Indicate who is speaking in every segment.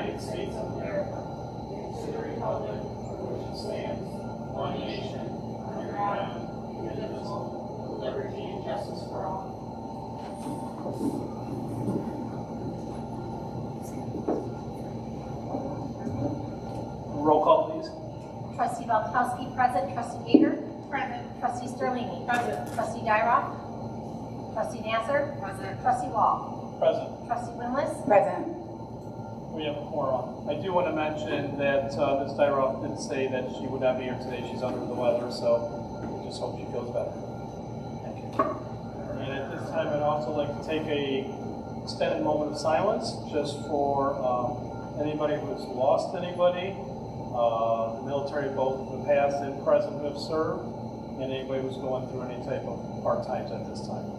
Speaker 1: United States of America, to the republic for which it stands, one nation, under God, indivisible, with liberty and justice for all.
Speaker 2: Roll call, please.
Speaker 3: Trustee Valkowski, present. Trustee Gator?
Speaker 4: Present.
Speaker 3: Trustee Sterlini?
Speaker 4: Present.
Speaker 3: Trustee Dyroff? Trustee Nasser?
Speaker 4: Present.
Speaker 3: Trustee Wall?
Speaker 2: Present.
Speaker 3: Trustee Winless?
Speaker 4: Present.
Speaker 2: We have a quorum. I do want to mention that Ms. Dyroff did say that she would not be here today. She's under the weather, so we just hope she feels better. Thank you. And at this time, I'd also like to take a extended moment of silence just for anybody who has lost anybody, the military, both the past and present, who have served, and anybody who's going through any type of hard times at this time.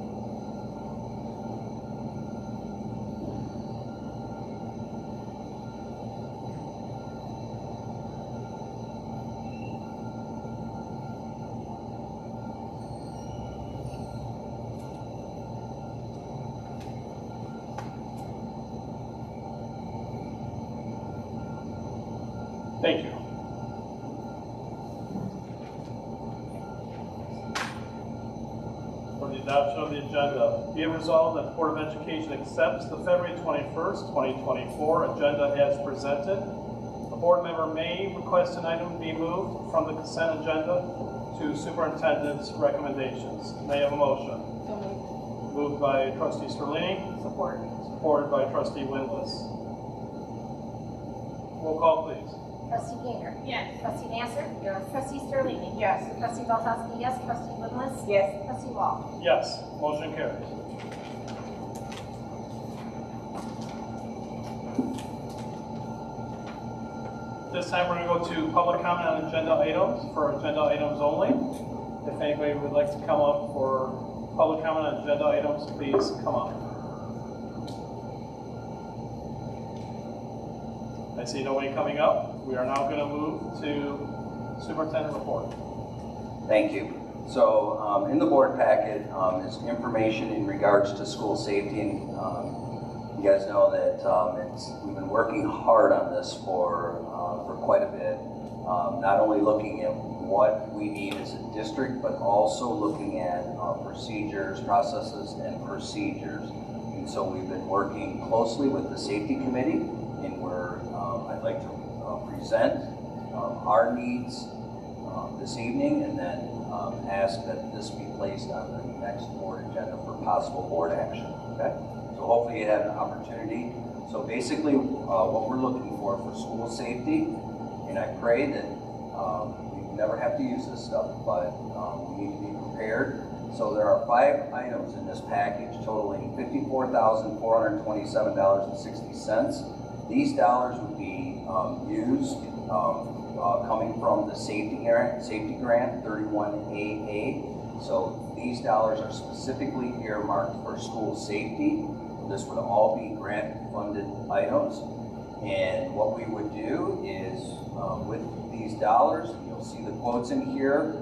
Speaker 2: Thank you. For the adoption of the agenda, be it resolved that the Board of Education accepts the February 21st, 2024 agenda as presented. A board member may request an item be moved from the consent agenda to superintendent's recommendations. May I have a motion?
Speaker 4: So moved.
Speaker 2: Moved by Trustee Sterlini,
Speaker 4: Support.
Speaker 2: supported by Trustee Winless. Roll call, please.
Speaker 3: Trustee Gator?
Speaker 4: Yes.
Speaker 3: Trustee Nasser? Yes. Trustee Sterlini?
Speaker 4: Yes.
Speaker 3: Trustee Valkowski, yes. Trustee Winless?
Speaker 4: Yes.
Speaker 3: Trustee Wall?
Speaker 2: Yes, motion carries. This time we're going to go to public comment on agenda items, for agenda items only. If anybody would like to come up for public comment on agenda items, please come up. I see nobody coming up. We are now going to move to superintendent report.
Speaker 5: Thank you. So in the board packet is information in regards to school safety. And you guys know that we've been working hard on this for quite a bit. Not only looking at what we need as a district, but also looking at procedures, processes, and procedures. And so we've been working closely with the safety committee, and I'd like to present our needs this evening, and then ask that this be placed on the next board agenda for possible board action. Okay? So hopefully you have an opportunity. So basically, what we're looking for school safety, and I pray that we never have to use this stuff, but we need to be prepared. So there are 5 items in this package totaling $54,427.60. These dollars would be used coming from the safety grant 31AA. So these dollars are specifically earmarked for school safety. This would all be grant funded items. And what we would do is with these dollars, you'll see the quotes in here,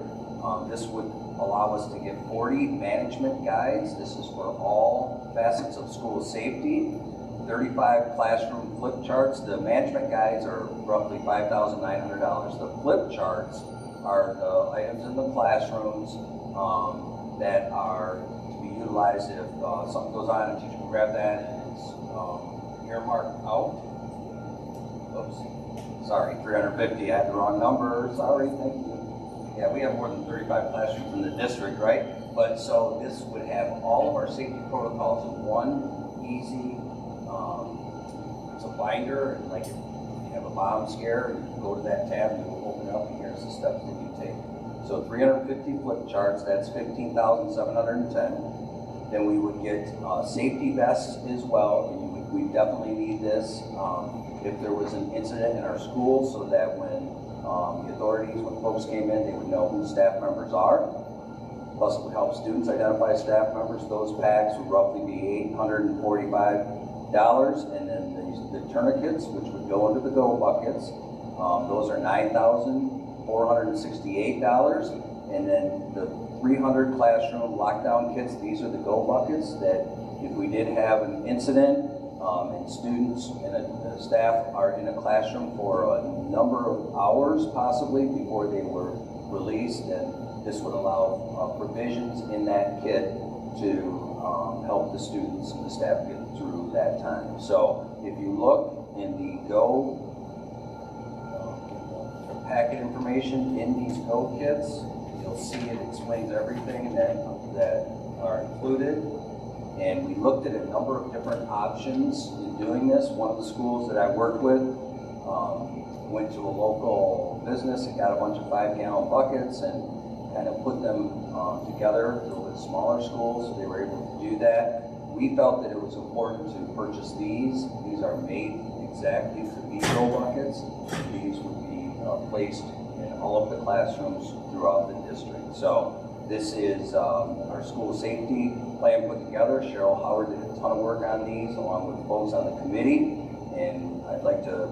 Speaker 5: this would allow us to get 40 management guides. This is for all facets of school safety. 35 classroom flip charts. The management guides are roughly $5,900. The flip charts are the items in the classrooms that are to be utilized if something goes on. A teacher can grab that and it's earmarked out. Oops, sorry, 350. I had the wrong number. Sorry, thank you. Yeah, we have more than 35 classrooms in the district, right? But so this would have all of our safety protocols in one easy. It's a binder, and like if you have a bomb scare, you can go to that tab and it will open up, and here's the steps that you take. So 350 flip charts, that's $15,710. Then we would get safety vests as well, and we definitely need this if there was an incident in our school, so that when the authorities, when folks came in, they would know who staff members are. Plus, it would help students identify staff members. Those packs would roughly be $845, and then the tourniquets, which would go into the go buckets, those are $9,468, and then the 300 classroom lockdown kits. These are the go buckets that if we did have an incident, and students and the staff are in a classroom for a number of hours possibly before they were released, and this would allow provisions in that kit to help the students and the staff get through that time. So if you look in the GO packet information in these GO kits, you'll see it explains everything that are included. And we looked at a number of different options in doing this. One of the schools that I worked with went to a local business and got a bunch of 5-gallon buckets and kind of put them together with smaller schools, so they were able to do that. We felt that it was important to purchase these. These are made exactly to be GO buckets. These would be placed in all of the classrooms throughout the district. So this is our school safety plan put together. Cheryl Howard did a ton of work on these along with folks on the committee. And I'd like to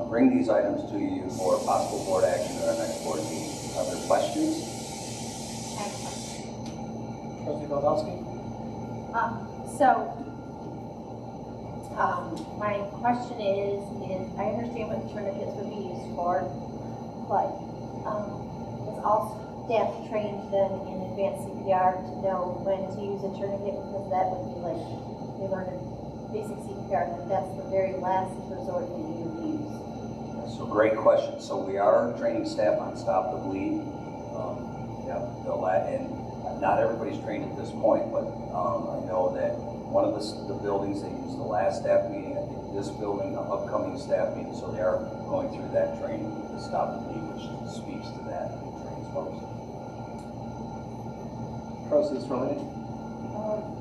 Speaker 5: bring these items to you for possible board action at our next board meeting. Are there questions?
Speaker 2: Trustee Baldowski?
Speaker 3: My question is I understand what tourniquets would be used for, but is all staff trained then in advanced CPR to know when to use a tourniquet? Because that would be like, they learn basic CPR, and that's the very last resort that you would use.
Speaker 5: So great question. So we are training staff on Stop the Bleed. And not everybody's trained at this point, but I know that one of the buildings they used the last staff meeting, I think this building, the upcoming staff meeting, so they are going through that training to Stop the Bleed, which speaks to that and trains folks.
Speaker 2: Trustee Sterling?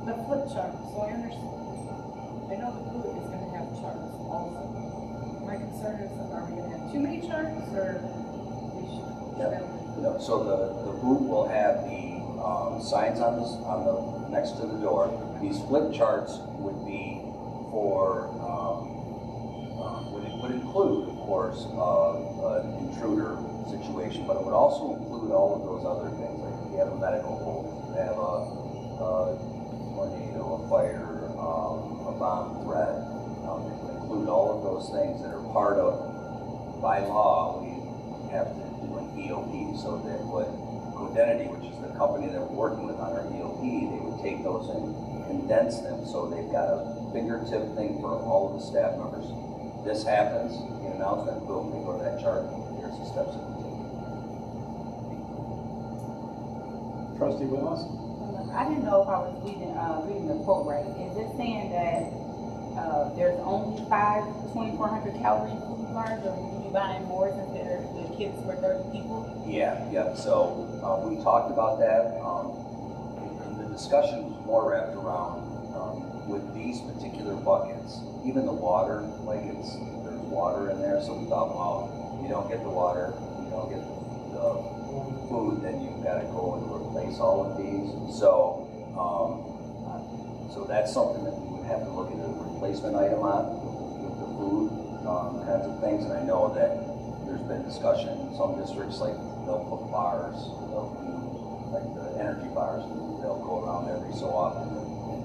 Speaker 4: The flip chart, so I understand. I know the boot is going to have charts also. My concern is, are we going to have too many charts, or we should?
Speaker 5: No, so the boot will have the signs on the next to the door. These flip charts would be for would include, of course, an intruder situation, but it would also include all of those other things. Like if you have a medical hold, if you have a tornado, a fire, a bomb threat, it would include all of those things that are part of, by law, we have to do an EOP, so that would Codenity, which is the company that we're working with on our EOP, they would take those and condense them so they've got a fingertip thing for all of the staff members. This happens, you announce that, boom, they go to that chart, here's the steps that we take.
Speaker 2: Trustee Willis?
Speaker 6: I didn't know if I was reading the quote right. Is it saying that there's only 5 2,400 calorie food bars, or will you be buying more since the kids were 30 people?
Speaker 5: Yeah. So we talked about that. And the discussion was more wrapped around with these particular buckets, even the water, like there's water in there. So we thought, well, you don't get the water, you don't get the food, then you've got to go and replace all of these. So, so that's something that we would have to look at a replacement item on with the food kinds of things. And I know that there's been discussion in some districts, like they'll put bars, they'll do like the energy bars, and they'll go around every so often and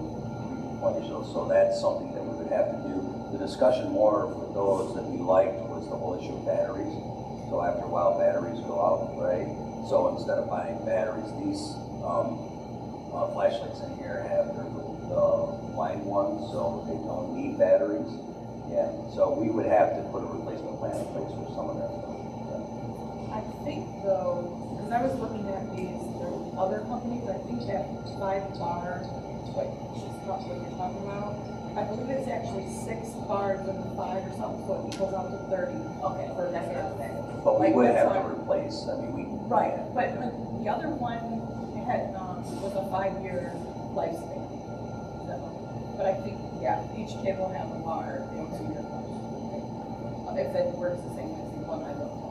Speaker 5: replenish those. So that's something that we would have to do. The discussion more for those that we liked was the whole issue of batteries. So after a while, batteries go out, right? So instead of buying batteries, these flashlights in here have the line ones, so they don't need batteries. Yeah, so we would have to put a replacement plan in place for some of that stuff.
Speaker 4: I think though, because I was looking at these, there were other companies, I think that 5 bar, what you're talking about. I believe it's actually 6 bars in the 5 or something, so it equals out to 30. Okay, so that's it.
Speaker 5: But we
Speaker 4: Like,
Speaker 5: would
Speaker 4: that's
Speaker 5: have to
Speaker 4: why-
Speaker 5: replace, I mean, we.
Speaker 4: Right, but the other one had, was a 5-year lifespan. So, but I think, yeah, each kid will have a bar, 2-year lifespan. If it works the same as the one I looked at.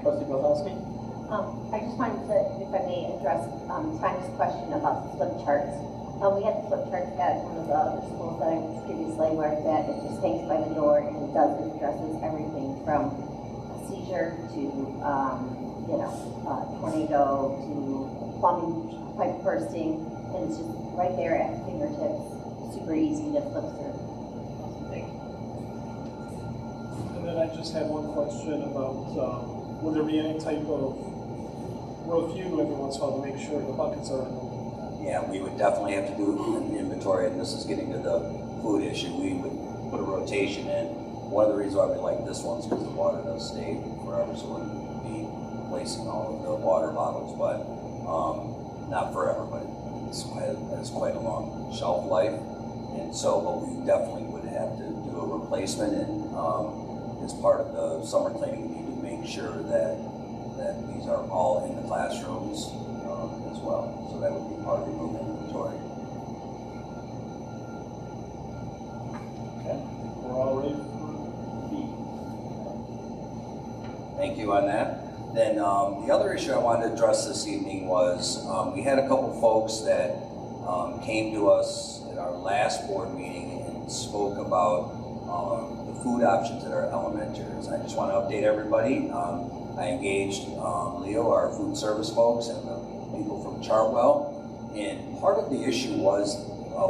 Speaker 2: Trustee Baldowski?
Speaker 3: I just wanted to, if I may, address Tanya's question about the flip charts. We had the flip charts at one of the other schools that I was previously worked at. It just hangs by the door and it addresses everything from a seizure to, tornado to plumbing pipe bursting. And it's just right there at fingertips, super easy to flip through.
Speaker 2: And then I just had one question about, would there be any type of review every once in a while to make sure the buckets are in?
Speaker 5: Yeah, we would definitely have to do an inventory, and this is getting to the food issue. We would put a rotation in. One of the reasons why we like this one is because the water does stay forever, so we wouldn't be replacing all of the water bottles, but not forever, but it's quite a long shelf life. And so, but we definitely would have to do a replacement, and as part of the summer cleaning, we need to make sure that these are all in the classrooms as well. So that would be part of the room inventory.
Speaker 2: Okay, we're all ready for B.
Speaker 5: Thank you on that. Then the other issue I wanted to address this evening was we had a couple folks that came to us at our last board meeting and spoke about the food options at our elementaries. I just want to update everybody. I engaged Leo, our food service folks, and the people from Chartwell, and part of the issue was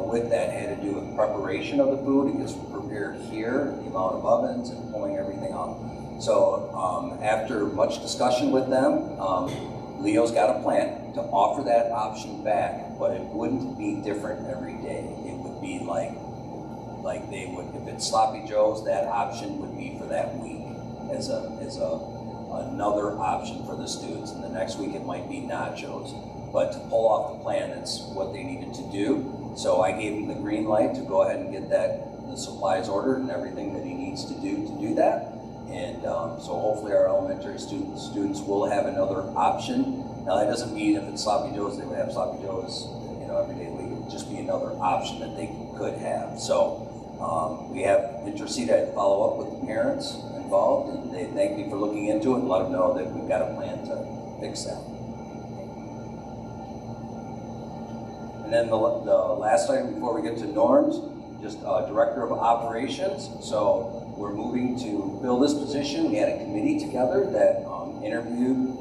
Speaker 5: with that had to do with preparation of the food. It gets prepared here, the amount of ovens, and pulling everything up. So after much discussion with them, Leo's got a plan to offer that option back, but it wouldn't be different every day. It would be like they would, if it's Sloppy Joe's, that option would be for that week as another option for the students, and the next week it might be nachos. But to pull off the plan, that's what they needed to do. So I gave him the green light to go ahead and get the supplies ordered and everything that he needs to do that. And so hopefully our elementary students will have another option. Now that doesn't mean if it's Sloppy Joe's, they would have Sloppy Joe's, every day of the week. It would just be another option that they could have. So we have Intercede. I follow up with the parents involved, and they thank me for looking into it and let them know that we've got a plan to fix that. And then the last item before we get to norms, just Director of Operations. So we're moving to fill this position. We had a committee together that interviewed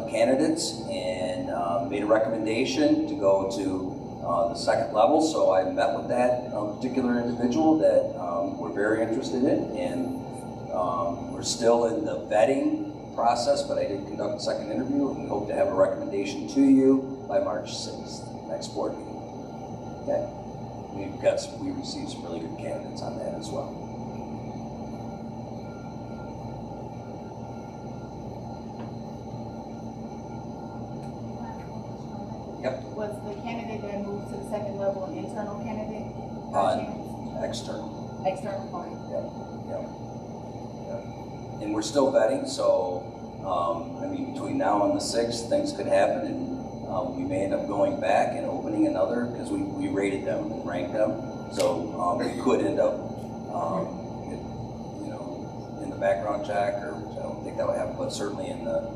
Speaker 5: candidates and made a recommendation to go to the second level. So I met with that particular individual that we're very interested in, and we're still in the vetting process, but I did conduct a second interview, and we hope to have a recommendation to you by March 6th, next board meeting. Okay? We received some really good candidates on that as well. Yep.
Speaker 6: Was the candidate that moved to the second level an internal candidate? by chance?
Speaker 5: External.
Speaker 6: External party?
Speaker 5: Yep. And we're still vetting, so between now and the 6th, things could happen, and we may end up going back and opening another, because we rated them and ranked them. So we could end up, in the background check, or I don't think that would happen, but certainly in the,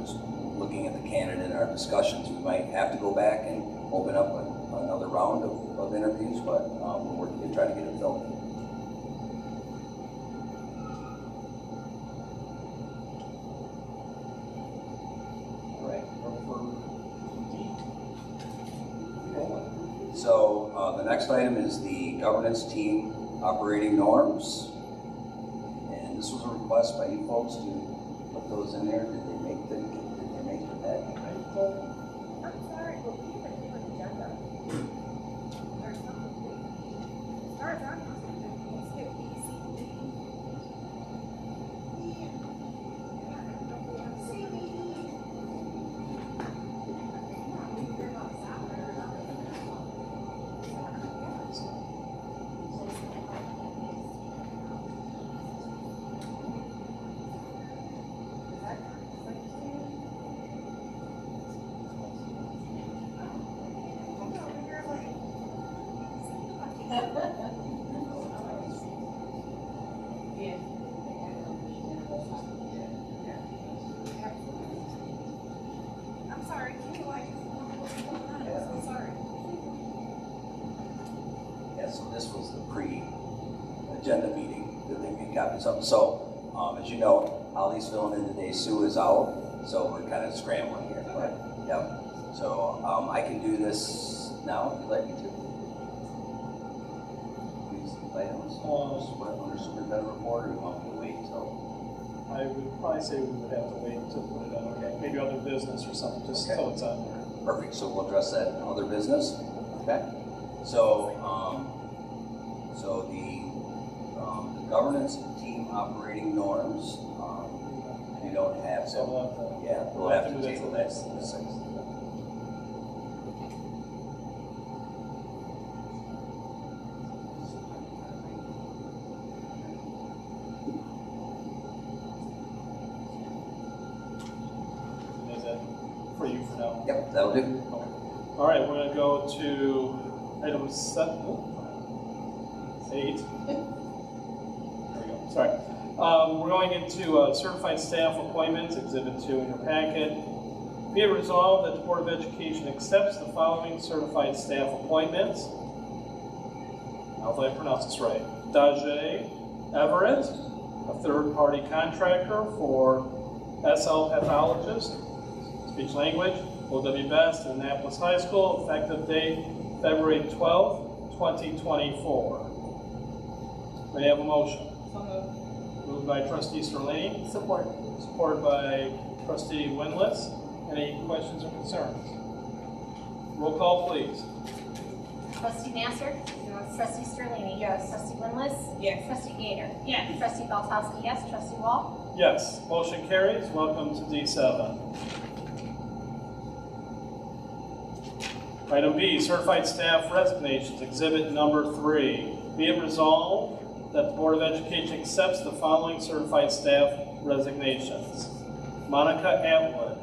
Speaker 5: just looking at the candidate in our discussions, we might have to go back and open up another round of interviews, but we're working to try to get it filled. So the next item is the governance team operating norms. And this was a request by you folks to put those in there. Did they make the that?
Speaker 4: I'm sorry, but we have a different agenda. There's something. As far as I'm concerned, we skip B, C, D. I'm sorry, I'm sorry.
Speaker 5: Yeah, so this was the pre-agenda meeting that they made copies of. So, as you know, Holly's filling in today, Sue is out, so we're kind of scrambling here. But, yeah. So I can do this now if you'd like me to. These items, under superintendent report, or you want me to wait till?
Speaker 2: I would probably say we would have to wait to put it on, okay, maybe other business or something, just
Speaker 5: Okay.
Speaker 2: so it's on there.
Speaker 5: Perfect, so we'll address that in other business, okay? So, the governance team operating norms, we don't have
Speaker 2: So
Speaker 5: them.
Speaker 2: we'll have to.
Speaker 5: Yeah, we'll have to
Speaker 2: do that
Speaker 5: table
Speaker 2: till
Speaker 5: that
Speaker 2: next-
Speaker 5: to the 6th.
Speaker 2: Is that for you for now?
Speaker 5: Yep, that'll do.
Speaker 2: All right, we're gonna go to item 8. There we go, sorry. We're going into certified staff appointments, Exhibit 2 in your packet. Be it resolved that the Board of Education accepts the following certified staff appointments. Now, if I pronounce this right. Daje Everett, a third-party contractor for SL pathologist, speech language, O.W. Best, Annapolis High School, effective date February 12th, 2024. May I have a motion?
Speaker 4: So moved.
Speaker 2: Moved by trustee Sterling,
Speaker 6: Support.
Speaker 2: supported by trustee Winless. Any questions or concerns? Roll call, please.
Speaker 3: Trustee Nasser? Yes. Trustee Sterling?
Speaker 4: Yes.
Speaker 3: Trustee Winless?
Speaker 6: Yes.
Speaker 3: Trustee Gator?
Speaker 6: Yes.
Speaker 3: Trustee Belkowski, yes. Trustee Wall?
Speaker 2: Yes, motion carries. Welcome to D7. Item B, certified staff resignations, exhibit number 3. Be it resolved that the Board of Education accepts the following certified staff resignations. Monica Atwood,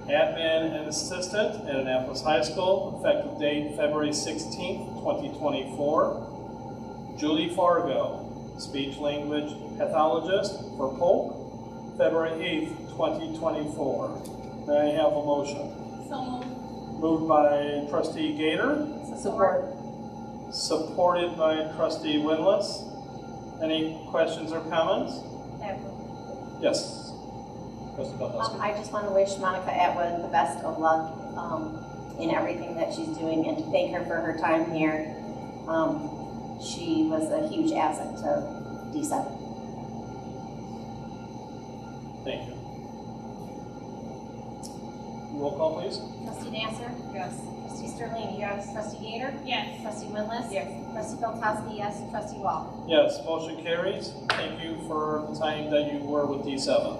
Speaker 2: admin and assistant at Annapolis High School, effective date February 16th, 2024. Julie Fargo, speech language pathologist for Polk, February 8th, 2024. May I have a motion?
Speaker 6: So moved.
Speaker 2: Moved by trustee Gator,
Speaker 6: Support.
Speaker 2: supported by trustee Winless. Any questions or comments? Yes. Trustee Belkowski.
Speaker 3: I just want to wish Monica Atwood the best of luck in everything that she's doing and to thank her for her time here. She was a huge asset to D7.
Speaker 2: Thank you. Roll call, please.
Speaker 3: Trustee Nasser?
Speaker 4: Yes.
Speaker 3: Trustee Sterling? Yes. Trustee Gator?
Speaker 6: Yes.
Speaker 3: Trustee Winless?
Speaker 4: Yes.
Speaker 3: Trustee Belkowski, yes. Trustee Wall?
Speaker 2: Yes, motion carries. Thank you for the time that you were with D7.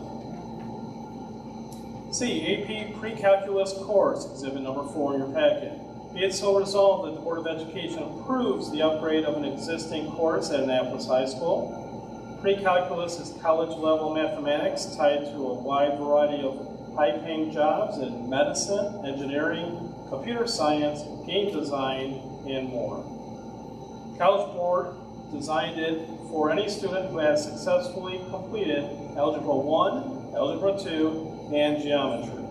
Speaker 2: C, AP Pre-Calculus course, exhibit number 4 in your packet. Be it so resolved that the Board of Education approves the upgrade of an existing course at Annapolis High School. Pre-Calculus is college-level mathematics tied to a wide variety of high-paying jobs in medicine, engineering, computer science, game design, and more. College Board designed it for any student who has successfully completed Algebra 1, Algebra 2, and Geometry.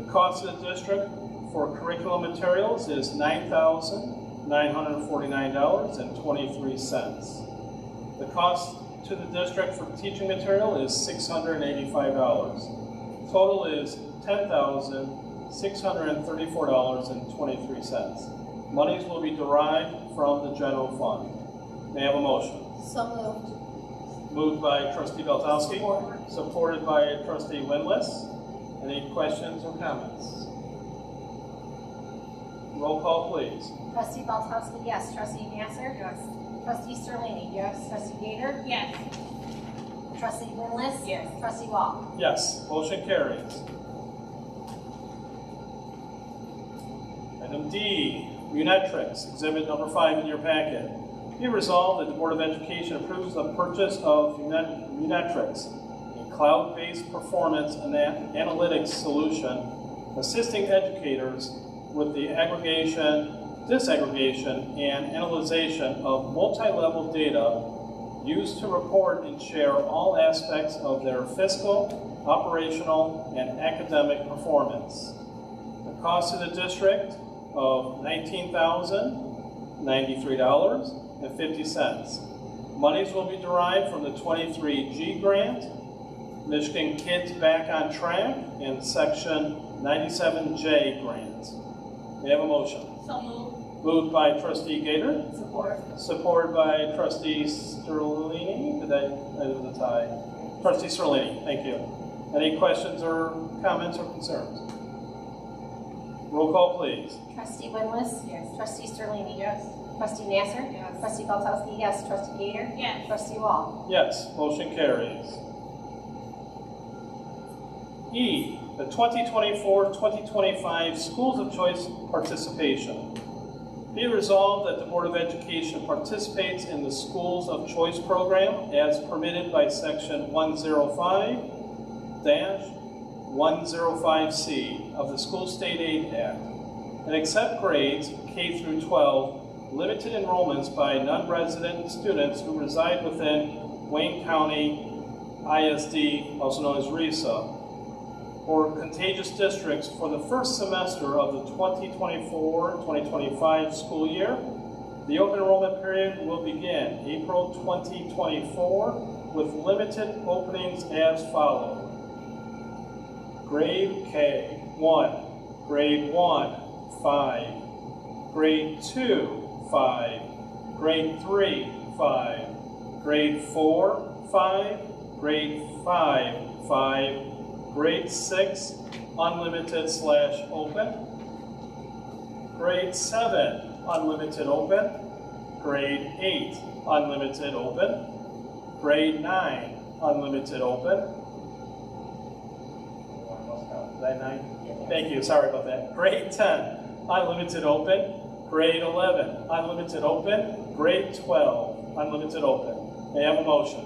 Speaker 2: The cost of the district for curriculum materials is $9,949.23. The cost to the district for teaching material is $685. Total is $10,634.23. Monies will be derived from the general fund. May I have a motion?
Speaker 3: So moved.
Speaker 2: Moved by trustee Belkowski, supported by trustee Winless. Any questions or comments? Roll call, please.
Speaker 3: Trustee Belkowski, yes. Trustee Nasser? Yes. Trustee Sterling? Yes. Trustee Gator?
Speaker 6: Yes.
Speaker 3: Trustee Winless?
Speaker 6: Yes.
Speaker 3: Trustee Wall?
Speaker 2: Yes, motion carries. Item D, Munetrix, exhibit number 5 in your packet. Be resolved that the Board of Education approves the purchase of Munetrix, a cloud-based performance analytics solution assisting educators with the aggregation, disaggregation, and analyzation of multi-level data used to report and share all aspects of their fiscal, operational, and academic performance. The cost to the district of $19,093.50. Monies will be derived from the 23G grant, Michigan Kids Back on Track, and Section 97J grant. May I have a motion?
Speaker 1: So moved.
Speaker 2: Moved by trustee Gator,
Speaker 4: Support.
Speaker 2: supported by trustee Sterlini. Did I do the tie? Trustee Sterlini, thank you. Any questions or comments or concerns? Roll call, please.
Speaker 3: Trustee Winless?
Speaker 4: Yes.
Speaker 3: Trustee Sterlini?
Speaker 4: Yes.
Speaker 3: Trustee Nasser?
Speaker 4: Yes.
Speaker 3: Trustee Belkowski? Yes. Trustee Gator?
Speaker 1: Yes.
Speaker 3: Trustee Wall?
Speaker 2: Yes, motion carries. E, the 2024-2025 Schools of Choice Participation. Be it resolved that the Board of Education participates in the Schools of Choice program as permitted by Section 105-105C of the School State Aid Act, and accept grades K through 12 limited enrollments by non-resident students who reside within Wayne County ISD, also known as RESA, or contagious districts for the first semester of the 2024-2025 school year. The open enrollment period will begin April 2024 with limited openings as follows. Grade K, 1. Grade 1, 5. Grade 2, 5. Grade 3, 5. Grade 4, 5. Grade 5, 5. Grade 6, unlimited/open. Grade 7, unlimited open. Grade 8, unlimited open. Grade 9, unlimited open. Did I 9? Thank you, sorry about that. Grade 10, unlimited open. Grade 11, unlimited open. Grade 12, unlimited open. May I have a motion?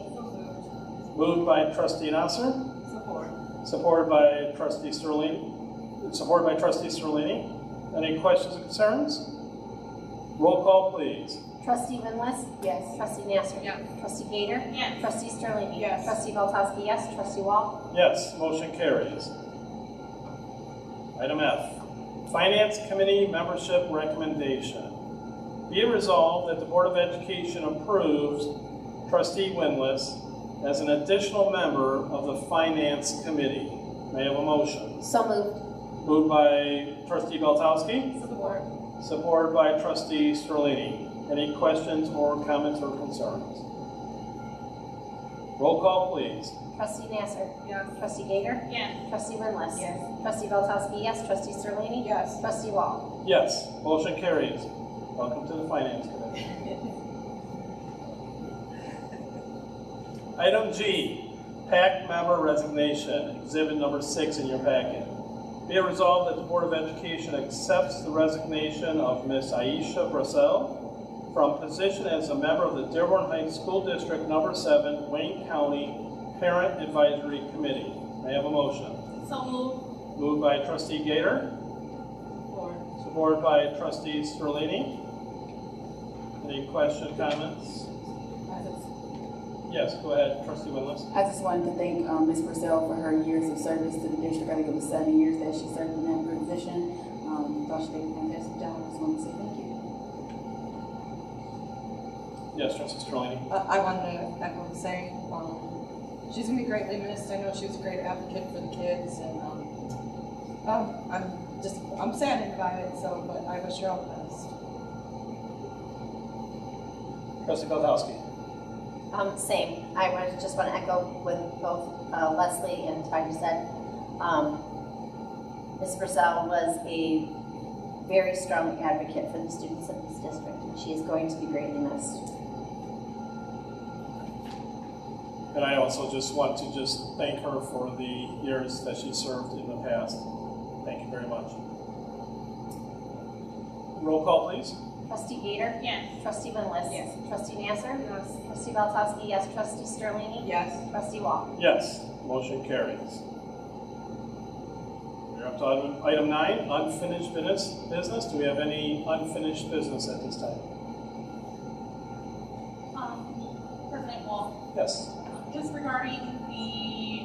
Speaker 2: Moved by trustee Nasser.
Speaker 4: Support.
Speaker 2: Supported by trustee Sterlini. Any questions or concerns? Roll call, please.
Speaker 3: Trustee Winless?
Speaker 4: Yes.
Speaker 3: Trustee Nasser?
Speaker 4: Yes.
Speaker 3: Trustee Gator?
Speaker 1: Yes.
Speaker 3: Trustee Sterlini?
Speaker 4: Yes.
Speaker 3: Trustee Belkowski? Yes. Trustee Wall?
Speaker 2: Yes, motion carries. Item F, Finance Committee Membership Recommendation. Be it resolved that the Board of Education approves trustee Winless as an additional member of the Finance Committee. May I have a motion?
Speaker 3: So moved.
Speaker 2: Moved by trustee Belkowski,
Speaker 4: Support.
Speaker 2: supported by trustee Sterlini. Any questions or comments or concerns? Roll call, please.
Speaker 3: Trustee Nasser?
Speaker 4: Yes.
Speaker 3: Trustee Gator?
Speaker 1: Yes.
Speaker 3: Trustee Winless?
Speaker 4: Yes.
Speaker 3: Trustee Belkowski? Yes. Trustee Sterlini?
Speaker 4: Yes.
Speaker 3: Trustee Wall?
Speaker 2: Yes, motion carries. Welcome to the Finance Committee. Item G, PAC member resignation, exhibit number 6 in your packet. Be it resolved that the Board of Education accepts the resignation of Ms. Aisha Brassel from position as a member of the Dearborn Heights School District Number 7, Wayne County Parent Advisory Committee. May I have a motion?
Speaker 1: So moved.
Speaker 2: Moved by trustee Gator, supported by trustee Sterlini. Any question, comments? Yes, go ahead, trustee Winless.
Speaker 6: I just wanted to thank Ms. Purcell for her years of service to the district. I think it was 7 years that she served in that position. Thought she did a fantastic job. I just wanted to say thank you.
Speaker 2: Yes, trustee Sterlini.
Speaker 4: I wanted to echo the same. She's gonna be greatly missed. I know she was a great advocate for the kids, and I'm saddened by it. So, but I wish her all the best.
Speaker 2: Trustee Belkowski.
Speaker 3: Same. I just want to echo with both Leslie and Tanya said. Ms. Purcell was a very strong advocate for the students of this district, and she is going to be greatly missed.
Speaker 2: And I also just want to thank her for the years that she served in the past. Thank you very much. Roll call, please.
Speaker 3: Trustee Gator?
Speaker 1: Yes.
Speaker 3: Trustee Winless?
Speaker 4: Yes.
Speaker 3: Trustee Nasser?
Speaker 4: Yes.
Speaker 3: Trustee Belkowski? Yes. Trustee Sterlini?
Speaker 4: Yes.
Speaker 3: Trustee Wall?
Speaker 2: Yes, motion carries. We're up to item 9, unfinished business. Do we have any unfinished business at this time?
Speaker 1: President Wall,
Speaker 2: Yes.
Speaker 1: just regarding the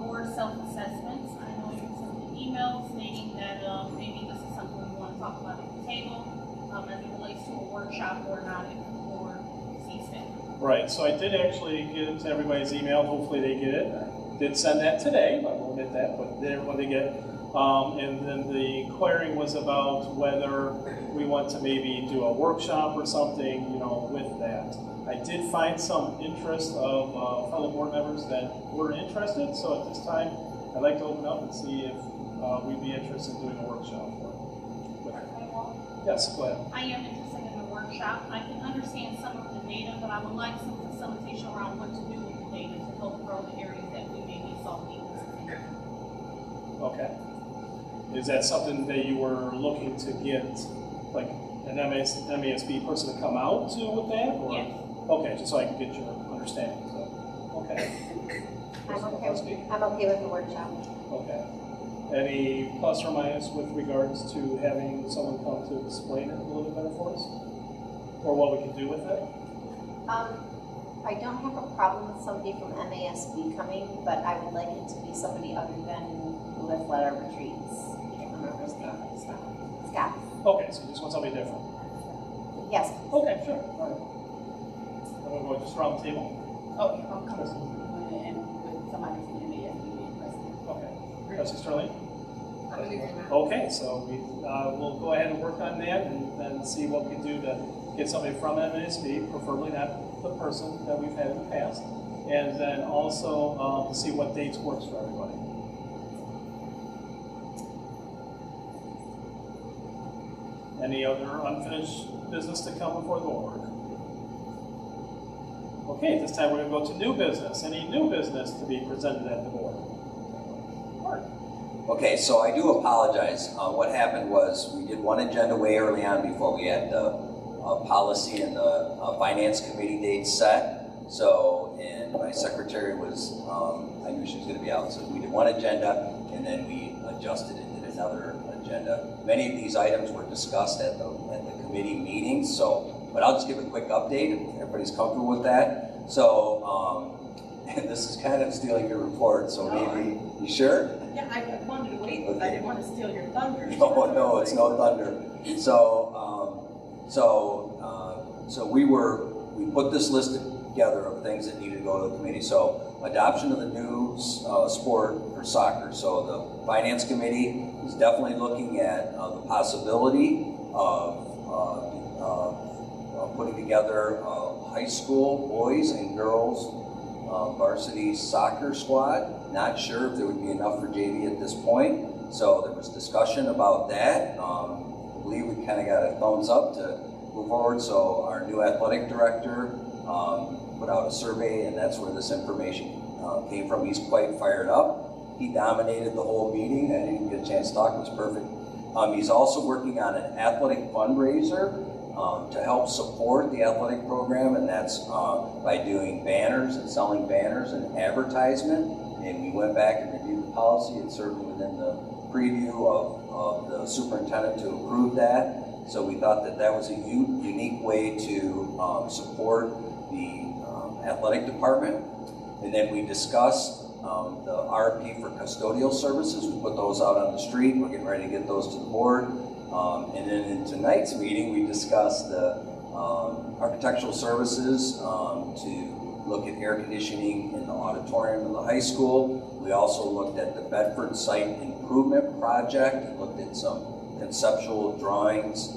Speaker 1: board self-assessments, I know you sent an email stating that maybe this is something we want to talk about at the table as it relates to a workshop or not if the board sees fit.
Speaker 2: Right, so I did actually get it to everybody's email. Hopefully they get it. I did send that today, I will admit that, but did everybody get it? And then the inquiring was about whether we want to maybe do a workshop or something, you know, with that. I did find some interest of fellow board members that were interested, so at this time, I'd like to open up and see if we'd be interested in doing a workshop. Yes, go ahead.
Speaker 1: I am interested in the workshop. I can understand some of the data, but I would like some facilitation around what to do with the data to help grow the areas that we may be solving.
Speaker 2: Okay. Is that something that you were looking to get, like, an MASB person to come out to with that? Or?
Speaker 1: Yes.
Speaker 2: Okay, just so I can get your understanding. So, okay.
Speaker 3: I'm okay with the workshop.
Speaker 2: Okay. Any plus or minus with regards to having someone come to explain it a little bit better for us? Or what we can do with it?
Speaker 3: I don't have a problem with somebody from MASB coming, but I would like it to be somebody other than who has led our retreats. I can't remember his name. Scott.
Speaker 2: Okay, so you just want somebody different.
Speaker 3: Yes.
Speaker 2: Okay, sure. All right. And we'll go just around the table.
Speaker 6: Oh, yeah, I'm comfortable and with somebody from MASB president.
Speaker 2: Okay. Trustee Sterling?
Speaker 4: I'm in agreement.
Speaker 2: Okay, so we'll go ahead and work on that and then see what we can do to get somebody from MASB, preferably not the person that we've had in the past, and then also see what dates works for everybody. Any other unfinished business to come before the board? Okay, this time we're going to go to new business. Any new business to be presented at the board? Mark.
Speaker 5: Okay, so I do apologize. What happened was we did one agenda way early on before we had the policy and the finance committee dates set. So, and my secretary was, I knew she was going to be out, so we did one agenda and then we adjusted it to another agenda. Many of these items were discussed at the committee meetings, so, but I'll just give a quick update if everybody's comfortable with that. So, and this is kind of stealing your report, so maybe, you sure?
Speaker 4: Yeah, I wanted to wait, because I didn't want to steal your thunder.
Speaker 5: No, it's no thunder. So we put this list together of things that need to go to the committee. So adoption of the new sport for soccer. So the finance committee is definitely looking at the possibility of putting together a high school boys and girls varsity soccer squad. Not sure if there would be enough for JV at this point. So there was discussion about that. I believe we kind of got a thumbs up to move forward. So our new athletic director put out a survey, and that's where this information came from. He's quite fired up. He dominated the whole meeting. I didn't get a chance to talk. It was perfect. He's also working on an athletic fundraiser to help support the athletic program, and that's by doing banners and selling banners and advertisement. And we went back and reviewed the policy. It's certainly within the preview of the superintendent to approve that. So we thought that that was a unique way to support the athletic department. And then we discussed the RFP for custodial services. We put those out on the street. We're getting ready to get those to the board. And then in tonight's meeting, we discussed the architectural services to look at air conditioning in the auditorium of the high school. We also looked at the Bedford site improvement project and looked at some conceptual drawings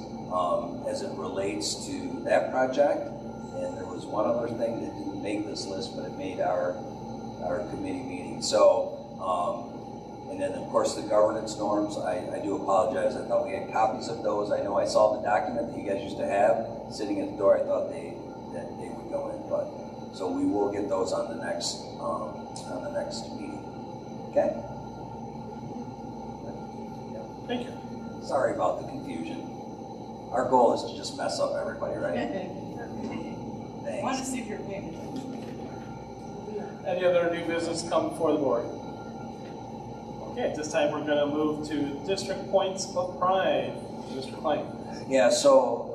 Speaker 5: as it relates to that project. And there was one other thing that didn't make this list, but it made our committee meeting. So, and then of course the governance norms, I do apologize. I thought we had copies of those. I know I saw the document that you guys used to have sitting at the door. I thought that they would go in, but so we will get those on the next meeting. Okay?
Speaker 2: Thank you.
Speaker 5: Sorry about the confusion. Our goal is to just mess up everybody, right?
Speaker 4: I wanted to
Speaker 5: Thanks.
Speaker 4: see if you're paying attention.
Speaker 2: Any other new business come before the board? Okay, at this time we're going to move to district points of pride. Mr. Klein.
Speaker 5: Yeah, so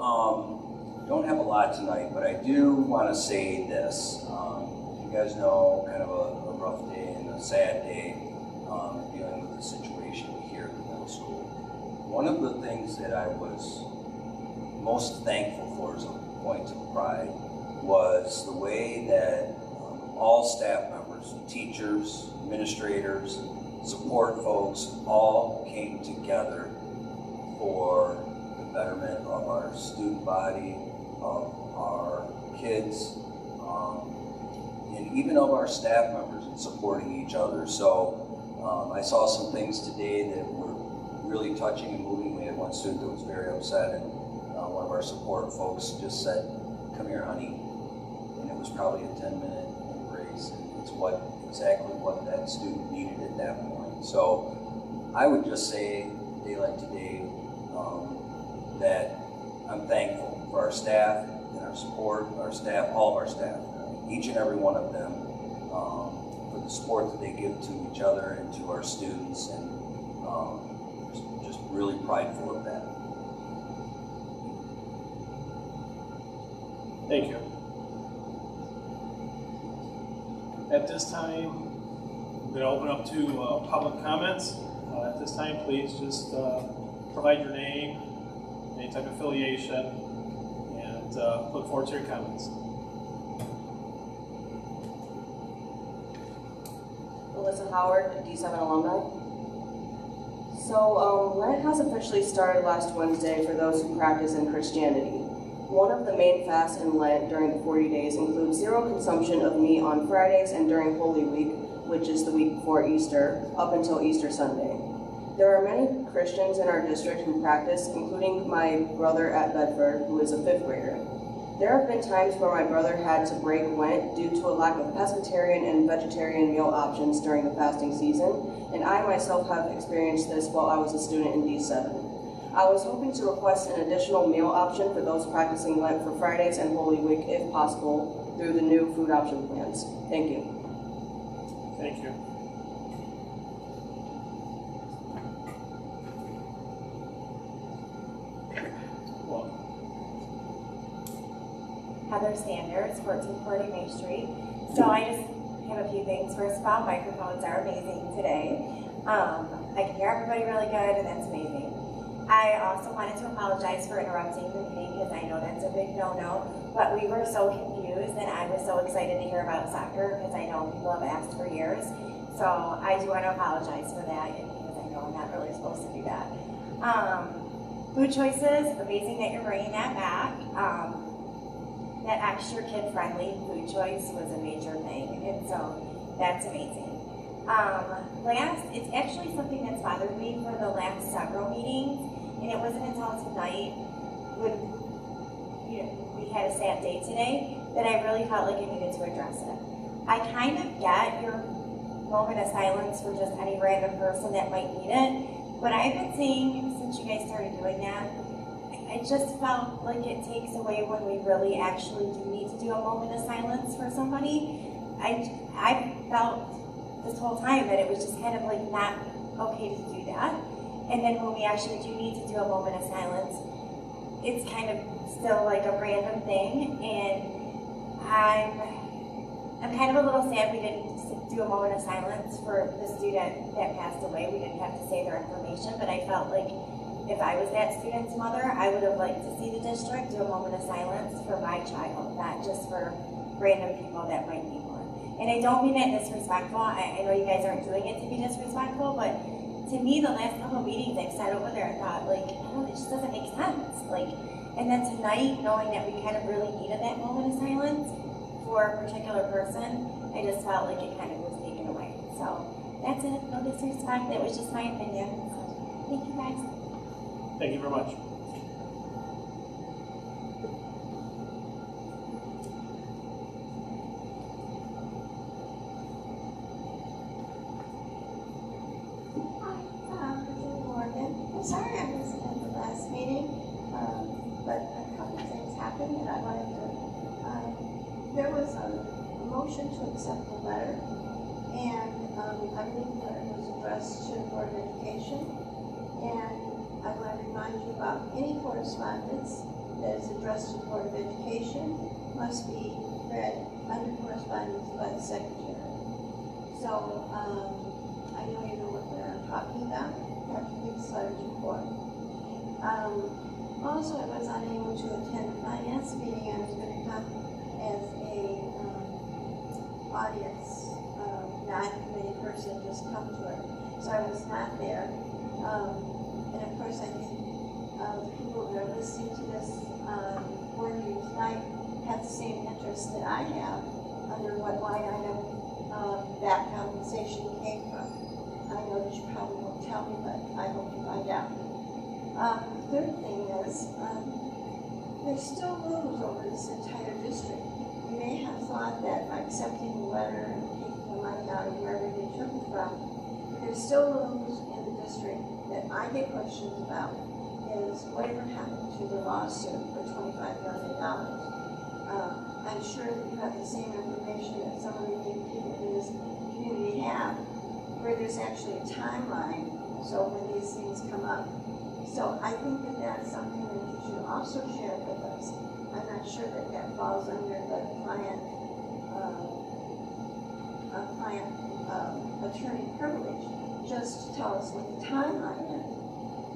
Speaker 5: don't have a lot tonight, but I do want to say this. You guys know, kind of a rough day and a sad day dealing with the situation here at the middle school. One of the things that I was most thankful for as a point of pride was the way that all staff members, teachers, administrators, support folks all came together for the betterment of our student body, of our kids, and even of our staff members in supporting each other. So I saw some things today that were really touching and moving. We had one student that was very upset, and one of our support folks just said, "Come here, honey." And it was probably a 10-minute embrace. And it's exactly what that student needed at that point. So I would just say, a day like today, that I'm thankful for our staff and our support, our staff, all of our staff, each and every one of them, for the support that they give to each other and to our students, and just really prideful of that.
Speaker 2: Thank you. At this time, I'm going to open up to public comments. At this time, please just provide your name, any type of affiliation, and look forward to your comments.
Speaker 7: Melissa Howard, D7 alumni. So Lent has officially started last Wednesday for those who practice in Christianity. One of the main fasts in Lent during the 40 days includes zero consumption of meat on Fridays and during Holy Week, which is the week before Easter, up until Easter Sunday. There are many Christians in our district who practice, including my brother at Bedford, who is a 5th grader. There have been times where my brother had to break Lent due to a lack of pescatarian and vegetarian meal options during the fasting season, and I myself have experienced this while I was a student in D7. I was hoping to request an additional meal option for those practicing Lent for Fridays and Holy Week, if possible, through the new food option plans. Thank you.
Speaker 2: Thank you. Welcome.
Speaker 8: Heather Sanders, 1440 Main Street. So I just have a few things. First of all, microphones are amazing today. I can hear everybody really good, and that's amazing. I also wanted to apologize for interrupting the meeting because I know that's a big no-no, but we were so confused and I was so excited to hear about soccer because I know people have asked for years. So I do want to apologize for that because I know I'm not really supposed to do that. Food choices, amazing that you're bringing that back. That extra kid-friendly food choice was a major thing, and so that's amazing. Last, it's actually something that's bothered me for the last several meetings, and it wasn't until tonight when we had a sad day today that I really felt like I needed to address it. I kind of get your moment of silence for just any random person that might need it, but I've been saying since you guys started doing that, I just felt like it takes away when we really actually do need to do a moment of silence for somebody. I felt this whole time that it was just kind of like not okay to do that. And then when we actually do need to do a moment of silence, it's kind of still like a random thing. And I'm kind of a little sad we didn't do a moment of silence for the student that passed away. We didn't have to say their information, but I felt like if I was that student's mother, I would have liked to see the district do a moment of silence for my child, not just for random people that might need one. And I don't mean that disrespectful. I know you guys aren't doing it to be disrespectful, but to me, the last couple of meetings I've sat over there and thought, like, oh, it just doesn't make sense. Like, and then tonight, knowing that we kind of really needed that moment of silence for a particular person, I just felt like it kind of was taken away. So that's it. No disrespect. That was just my opinion. So, thank you guys.
Speaker 2: Thank you very much.
Speaker 9: I'm sorry I wasn't at the last meeting, but a couple of things happened and I wanted to, there was a motion to accept the letter, and I believe that it was addressed to the Board of Education, and I want to remind you about any correspondence that is addressed to the Board of Education must be read under correspondence by the Secretary. So, I know you know what I'm talking about. After these letters report. Also, I was unable to attend the finance meeting. I was going to come as a audience, non-committee person, just come to it. so I was not there. And of course, I think the people that are listening to this board meeting tonight have the same interest that I have under what line item that compensation came from. I know that you probably won't tell me, but I hope you find out. The third thing is, there's still looms over this entire district. You may have thought that by accepting the letter and taking the money out of wherever they took it from, there's still looms in the district that I get questions about, is whatever happened to the lawsuit for $25 million. I'm sure that you have the same information that some of the people in this community have, where there's actually a timeline, so when these things come up. So I think that that's something that you should also share with us. I'm not sure that that falls under the client attorney privilege, just to tell us what the timeline is.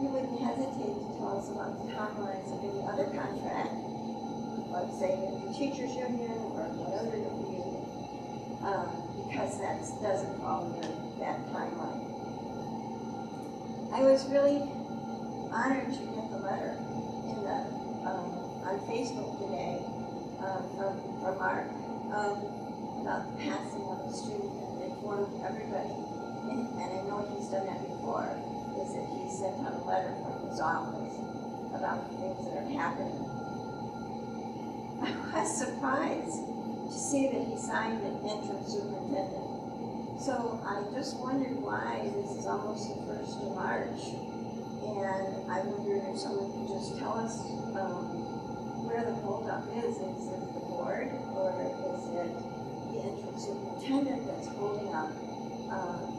Speaker 9: You wouldn't hesitate to tell us about the timelines of any other contract, let's say with the teachers union or whatever union, because that doesn't fall under that timeline. I was really honored to get the letter in the on Facebook today from Mark about the passing of the student and informed everybody. And I know he's done that before. Is that he sent out a letter from his office about the things that are happening. I was surprised to see that he signed an interim superintendent. So I just wondered why this is almost the 1st of March. And I wondered if someone could just tell us where the holdup is. Is it the board, or is it the interim superintendent that's holding up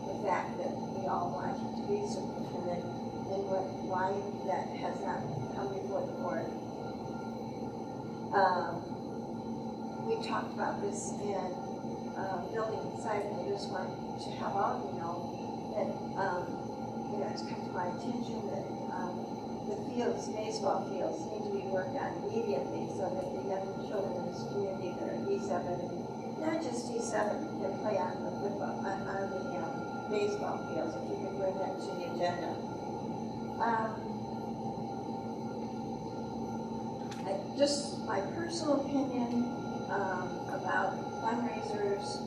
Speaker 9: the fact that we all want him to be superintendent, and why that has not come before the board? We talked about this in building inside, and I just want to have all of you know that it's come to my attention that the fields, baseball fields, need to be worked on immediately so that the young children in this community that are D7, not just D7, can play on the football, on the baseball fields, if you could bring that to the agenda. Just my personal opinion about fundraisers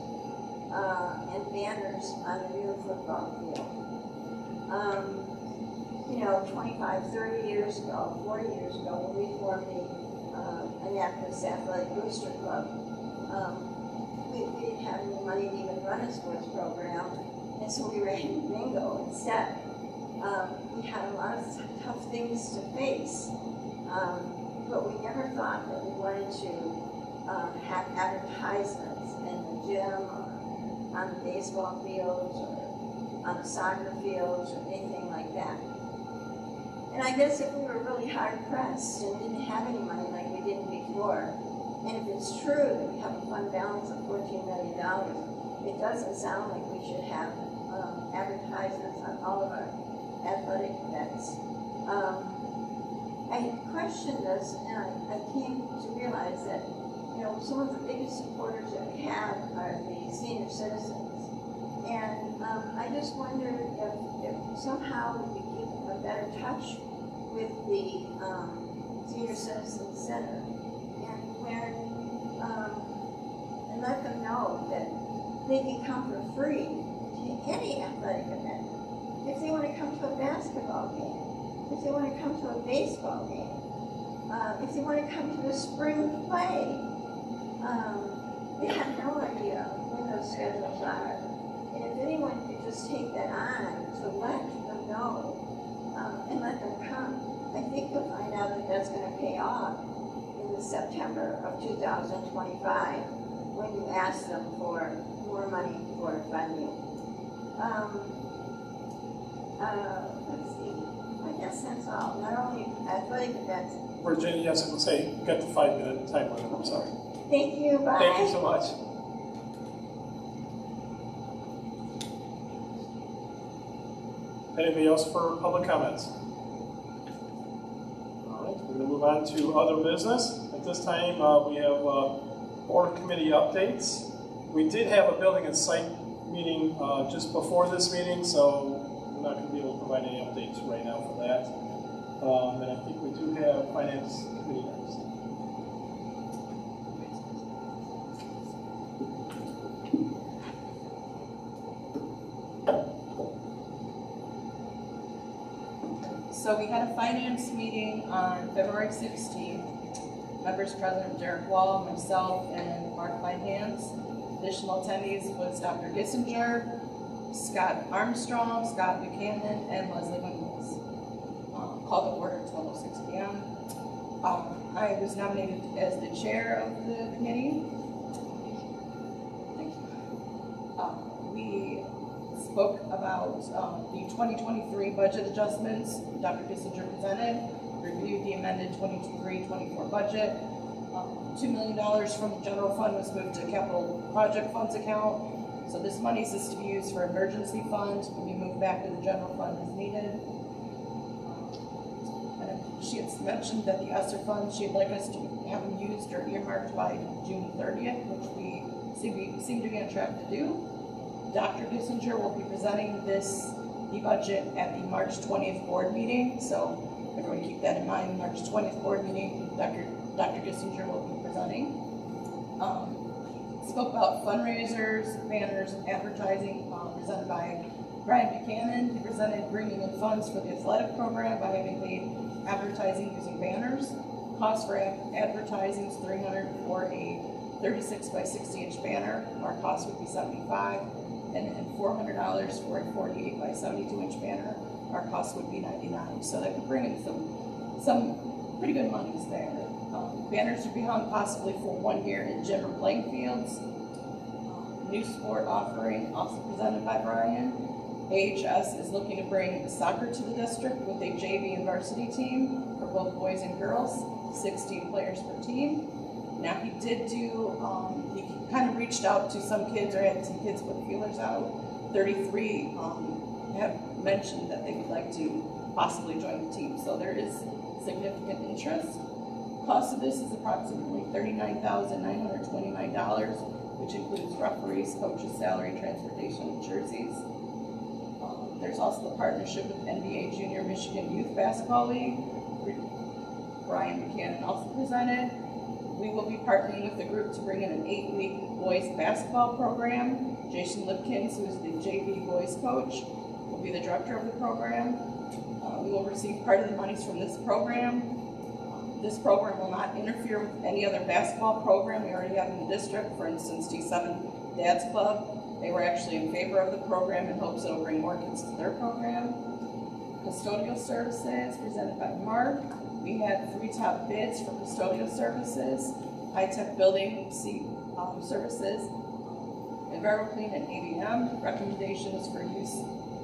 Speaker 9: and banners on the new football field. 25, 30 years ago, 40 years ago, when we formed the Annapolis Athletic Booster Club, we didn't have any money to even run a sports program, and so we ran bingo instead. We had a lot of tough things to face, but we never thought that we wanted to have advertisements in the gym or on the baseball fields or on the soccer fields or anything like that. And I guess if we were really hard pressed and didn't have any money like we did before, and if it's true that we have a fund balance of $14 million, it doesn't sound like we should have advertisements on all of our athletic events. I questioned this, and I came to realize that some of the biggest supporters that we have are the senior citizens. And I just wondered if somehow we could keep a better touch with the Senior Citizens Center and let them know that they can come for free to any athletic event. If they want to come to a basketball game, if they want to come to a baseball game, if they want to come to the spring play, they have no idea when those schedules are. And if anyone could just take that on to let them know and let them come, I think you'll find out that that's going to pay off in the September of 2025 when you ask them for more money for funding. Let's see. I guess that's all. Not only athletic events.
Speaker 2: Virginia, yes, I will say, you got the 5-minute time limit, I'm sorry.
Speaker 9: Thank you, bye.
Speaker 2: Thank you so much. Anybody else for public comments? All right, we're going to move on to other business. At this time, we have board committee updates. We did have a building and site meeting just before this meeting, so provide any updates right now for that. And I think we do have Finance Committee next.
Speaker 4: So we had a finance meeting on February 16th. Members President Derek Wall, myself, and Mark Kleinhans. Additional attendees was Dr. Gissinger, Scott Armstrong, Scott Buchanan, and Leslie Winkles. Called to order at 12:06 p.m. I was nominated as the chair of the committee. Thank you. We spoke about the 2023 budget adjustments Dr. Gissinger presented, reviewed the amended 23-24 budget. $2 million from the general fund was moved to capital project funds account. So this money is to be used for emergency funds, will be moved back to the general fund as needed. And she had mentioned that the ESSER funds, she'd like us to have them used or earmarked by June 30th, which we seem to be on track to do. Dr. Gissinger will be presenting the budget at the March 20th board meeting. So everyone keep that in mind, March 20th board meeting, Dr. Gissinger will be presenting. Spoke about fundraisers, banners, advertising, presented by Brian Buchanan. He presented bringing in funds for the athletic program by having paid advertising using banners. Cost for advertising is $300 for a 36 by 60 inch banner. Our cost would be $75, and then $400 for a 48 by 72 inch banner. Our cost would be $99. So that could bring in some pretty good monies there. Banners would be hung possibly for 1 year in gym or playing fields. New sport offering, also presented by Brian. AHS is looking to bring soccer to the district with a JV and varsity team for both boys and girls, 16 players per team. Now he did do, he kind of reached out to some kids, or had some kids put feelers out. 33 have mentioned that they would like to possibly join the team, so there is significant interest. Cost of this is approximately $39,929, which includes referees, coaches' salary, transportation, and jerseys. There's also the partnership with NBA Junior Michigan Youth Basketball League. Brian Buchanan also presented. We will be partnering with the group to bring in an 8-week boys basketball program. Jason Lipkins, who is the JV boys coach, will be the director of the program. We will receive part of the monies from this program. This program will not interfere with any other basketball program we already have in the district. For instance, T7 Dad's Club, they were actually in favor of the program in hopes it'll bring more kids to their program. Custodial services presented by Mark. We had 3 top bids for custodial services: High Tech Building Services, EnviroClean, and ABM. Recommendations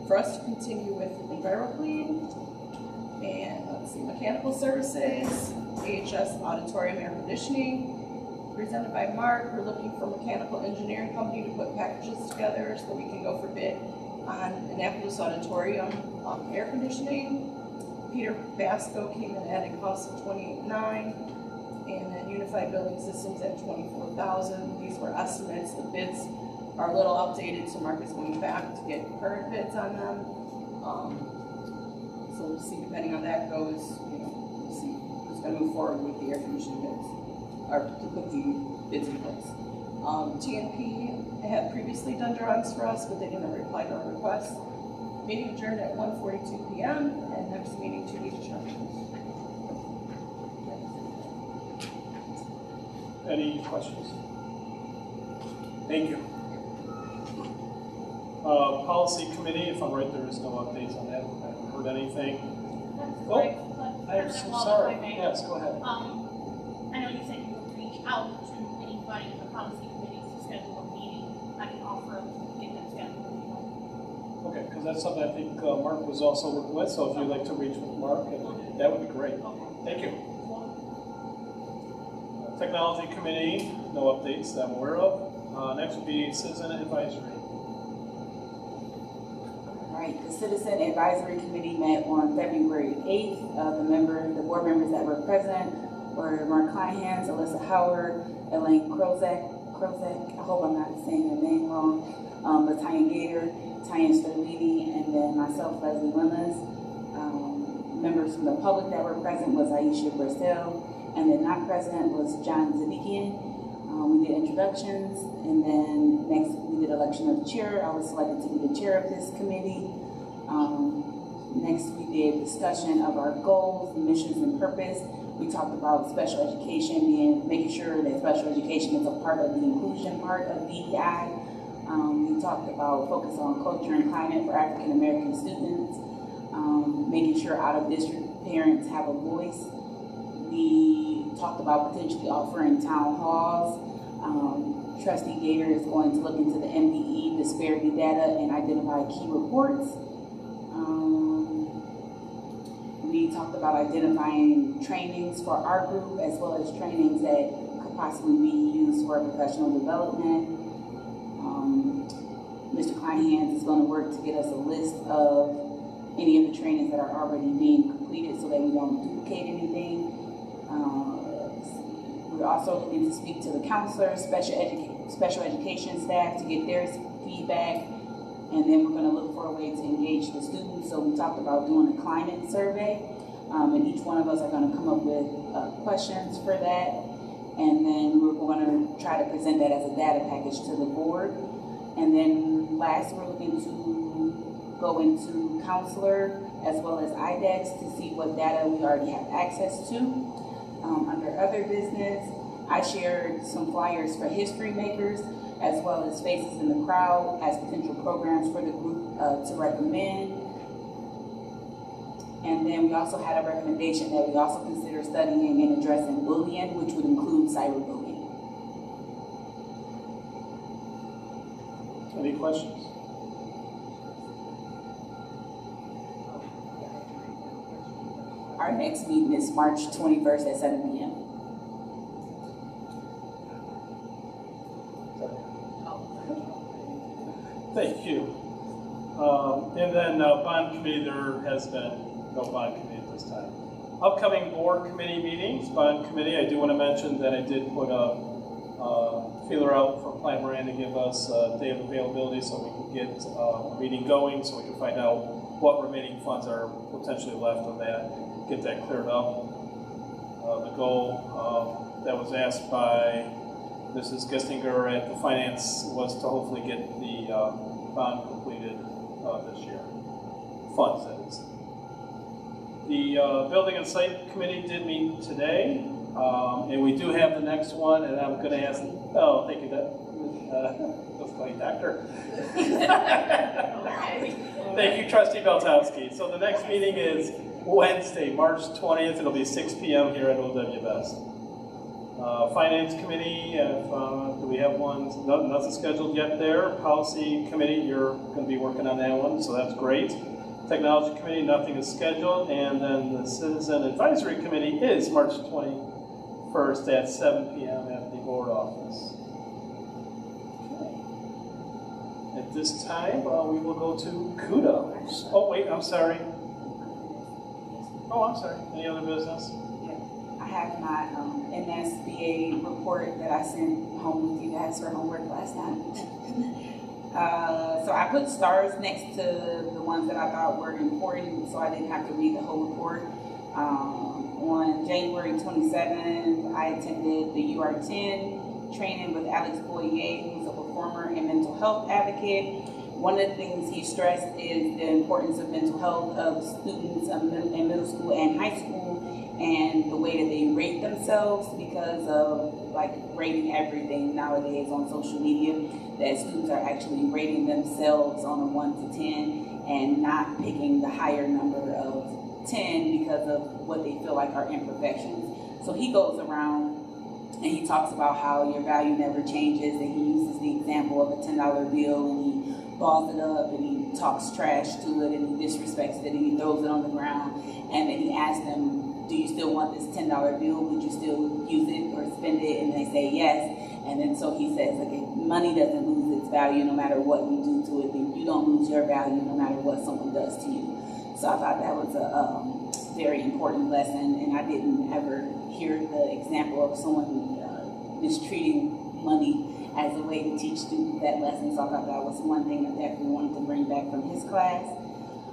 Speaker 4: for us to continue with EnviroClean. And let's see, mechanical services, AHS Auditorium Air Conditioning, presented by Mark. We're looking for a mechanical engineering company to put packages together so we can go for bid on Annapolis Auditorium air conditioning. Peter Basco came in at a cost of $28,900, and then Unified Building Systems at $24,000. These were estimates. The bids are a little updated, so Mark is going back to get current bids on them. So we'll see, depending on that goes, we'll see who's going to move forward with the air conditioning bids, or to put the bids in place. TNP had previously done drawings for us, but they didn't reply to our request. Meeting adjourned at 1:42 p.m. and next meeting to be determined.
Speaker 2: Any questions? Thank you. Policy Committee, if I'm right, there is no updates on that. I haven't heard anything.
Speaker 1: That's
Speaker 2: Oh,
Speaker 1: correct.
Speaker 2: I'm
Speaker 1: President
Speaker 2: so
Speaker 1: Wall,
Speaker 2: sorry.
Speaker 1: if I may.
Speaker 2: Yes, go ahead.
Speaker 1: I know you said you would reach out to anybody in the policy committee to schedule a meeting. I can offer to get that scheduled.
Speaker 2: Okay, because that's something I think Mark was also working with, so if you'd like to reach with Mark, that would be great. Thank you. Technology Committee, no updates that I'm aware of. Next would be Citizen Advisory.
Speaker 6: Right, the Citizen Advisory Committee met on February 8th. The board members that were present were Mark Kleinhans, Alyssa Howard, Elaine Krozak, Krozak, I hope I'm not saying her name wrong, Latanya Gator, Tanya Sterlini, and then myself, Leslie Lenas. Members from the public that were present was Aisha Bristol, and then not present was John Zadikian. We did introductions, and then next we did election of the chair. I was selected to be the chair of this committee. Next we did discussion of our goals, missions, and purpose. We talked about special education and making sure that special education is a part of the inclusion part of DEI. We talked about focus on culture and climate for African American students. Making sure out-of-district parents have a voice. We talked about potentially offering town halls. Trustee Gator is going to look into the MDE disparity data and identify key reports. We talked about identifying trainings for our group as well as trainings that could possibly be used for professional development. Mr. Kleinhans is going to work to get us a list of any of the trainings that are already being completed so that we don't duplicate anything. We're also looking to speak to the counselors, special education staff to get their feedback, and then we're going to look for a way to engage the students. So we talked about doing a climate survey, and each one of us are going to come up with questions for that, and then we're going to try to present that as a data package to the board. And then last, we're looking to go into counselor as well as IDEX to see what data we already have access to. Under other business, I shared some flyers for history makers as well as faces in the crowd as potential programs for the group to recommend. And then we also had a recommendation that we also consider studying and addressing bullying, which would include cyberbullying.
Speaker 2: Any questions?
Speaker 6: Our next meeting is March 21st at 7 p.m.
Speaker 2: Thank you. And then bond committee, there has been no bond committee at this time. Upcoming board committee meetings, bond committee, I do want to mention that I did put a feeler out for Plant Moran to give us a day of availability so we can get a meeting going, so we can find out what remaining funds are potentially left of that, get that cleared up. The goal that was asked by Mrs. Gestinger at the finance was to hopefully get the bond completed this year. Funds, that is. The Building and Site Committee did meet today, and we do have the next one, and I'm going to ask, oh, thank you, that's my doctor. Thank you, Trustee Beltowski. So the next meeting is Wednesday, March 20th. It'll be 6 p.m. here at OW Best. Finance Committee, do we have one? Nothing scheduled yet there. Policy Committee, you're going to be working on that one, so that's great. Technology Committee, nothing is scheduled. And then the Citizen Advisory Committee is March 21st at 7 p.m. at the board office. Okay. At this time, we will go to kudos. Oh, wait, I'm sorry. Oh, I'm sorry. Any other business?
Speaker 6: I have my NSBA report that I sent home with you guys for homework last time. So I put stars next to the ones that I thought were important so I didn't have to read the whole report. On January 27th, I attended the UR10 training with Alex Boyer, who's a performer and mental health advocate. One of the things he stressed is the importance of mental health of students in middle school and high school, and the way that they rate themselves because of like rating everything nowadays on social media, that students are actually rating themselves on a 1 to 10 and not picking the higher number of 10 because of what they feel like are imperfections. So he goes around and he talks about how your value never changes, and he uses the example of a $10 bill, and he balls it up and he talks trash to it and he disrespects it and he throws it on the ground, and then he asks them, do you still want this $10 bill? Would you still use it or spend it? And they say yes. And then so he says, okay, money doesn't lose its value no matter what you do to it. You don't lose your value no matter what someone does to you. So I thought that was a very important lesson, and I didn't ever hear the example of someone mistreating money as a way to teach students that lesson. So I thought that was one thing I definitely wanted to bring back from his class.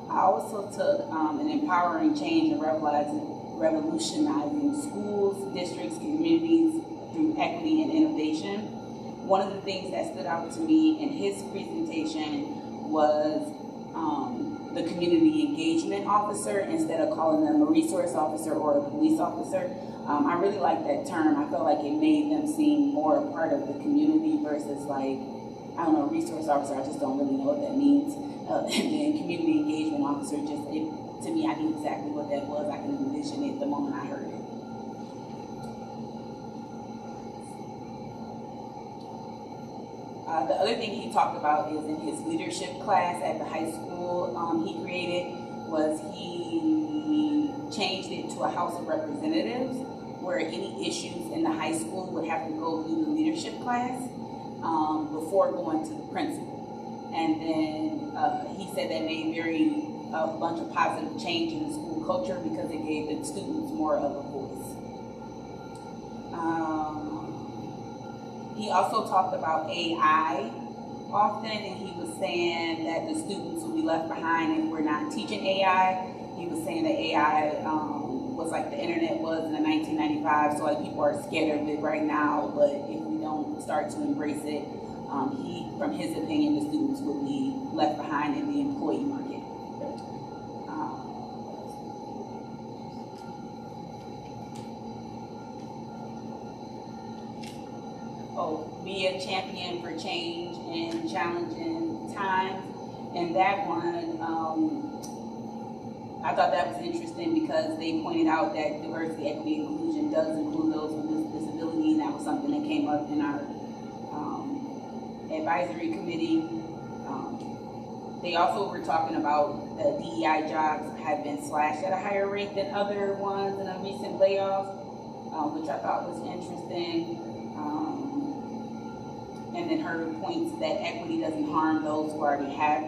Speaker 6: I also took an empowering change and revolutionizing schools, districts, communities through equity and innovation. One of the things that stood out to me in his presentation was the community engagement officer instead of calling them a resource officer or a police officer. I really like that term. I felt like it made them seem more a part of the community versus like, I don't know, resource officer, I just don't really know what that means. And then community engagement officer, to me, I knew exactly what that was. I can envision it the moment I heard it. The other thing he talked about is in his leadership class at the high school he created was he changed it to a House of Representatives where any issues in the high school would have to go through the leadership class before going to the principal. And then he said that made a bunch of positive change in the school culture because it gave the students more of a voice. He also talked about AI often, and he was saying that the students will be left behind if we're not teaching AI. He was saying that AI was like the internet was in the 1995, so like people are scared of it right now, but if we don't start to embrace it, from his opinion, the students will be left behind in the employee market. Be a champion for change in challenging times. And that one, I thought that was interesting because they pointed out that diversity, equity, and inclusion does include those with disability, and that was something that came up in our advisory committee. They also were talking about the DEI jobs have been slashed at a higher rate than other ones in a recent layoff, which I thought was interesting. And then her points that equity doesn't harm those who already have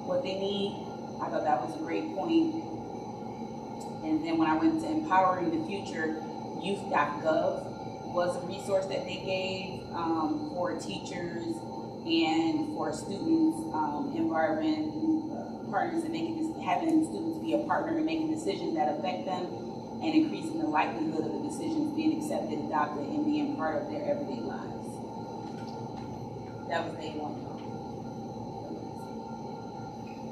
Speaker 6: what they need. I thought that was a great point. And then when I went to Empowering the Future, youth.gov was a resource that they gave for teachers and for students, environment partners, and having students be a partner in making decisions that affect them and increasing the likelihood of the decisions being accepted, adopted, and being part of their everyday lives. That was day one.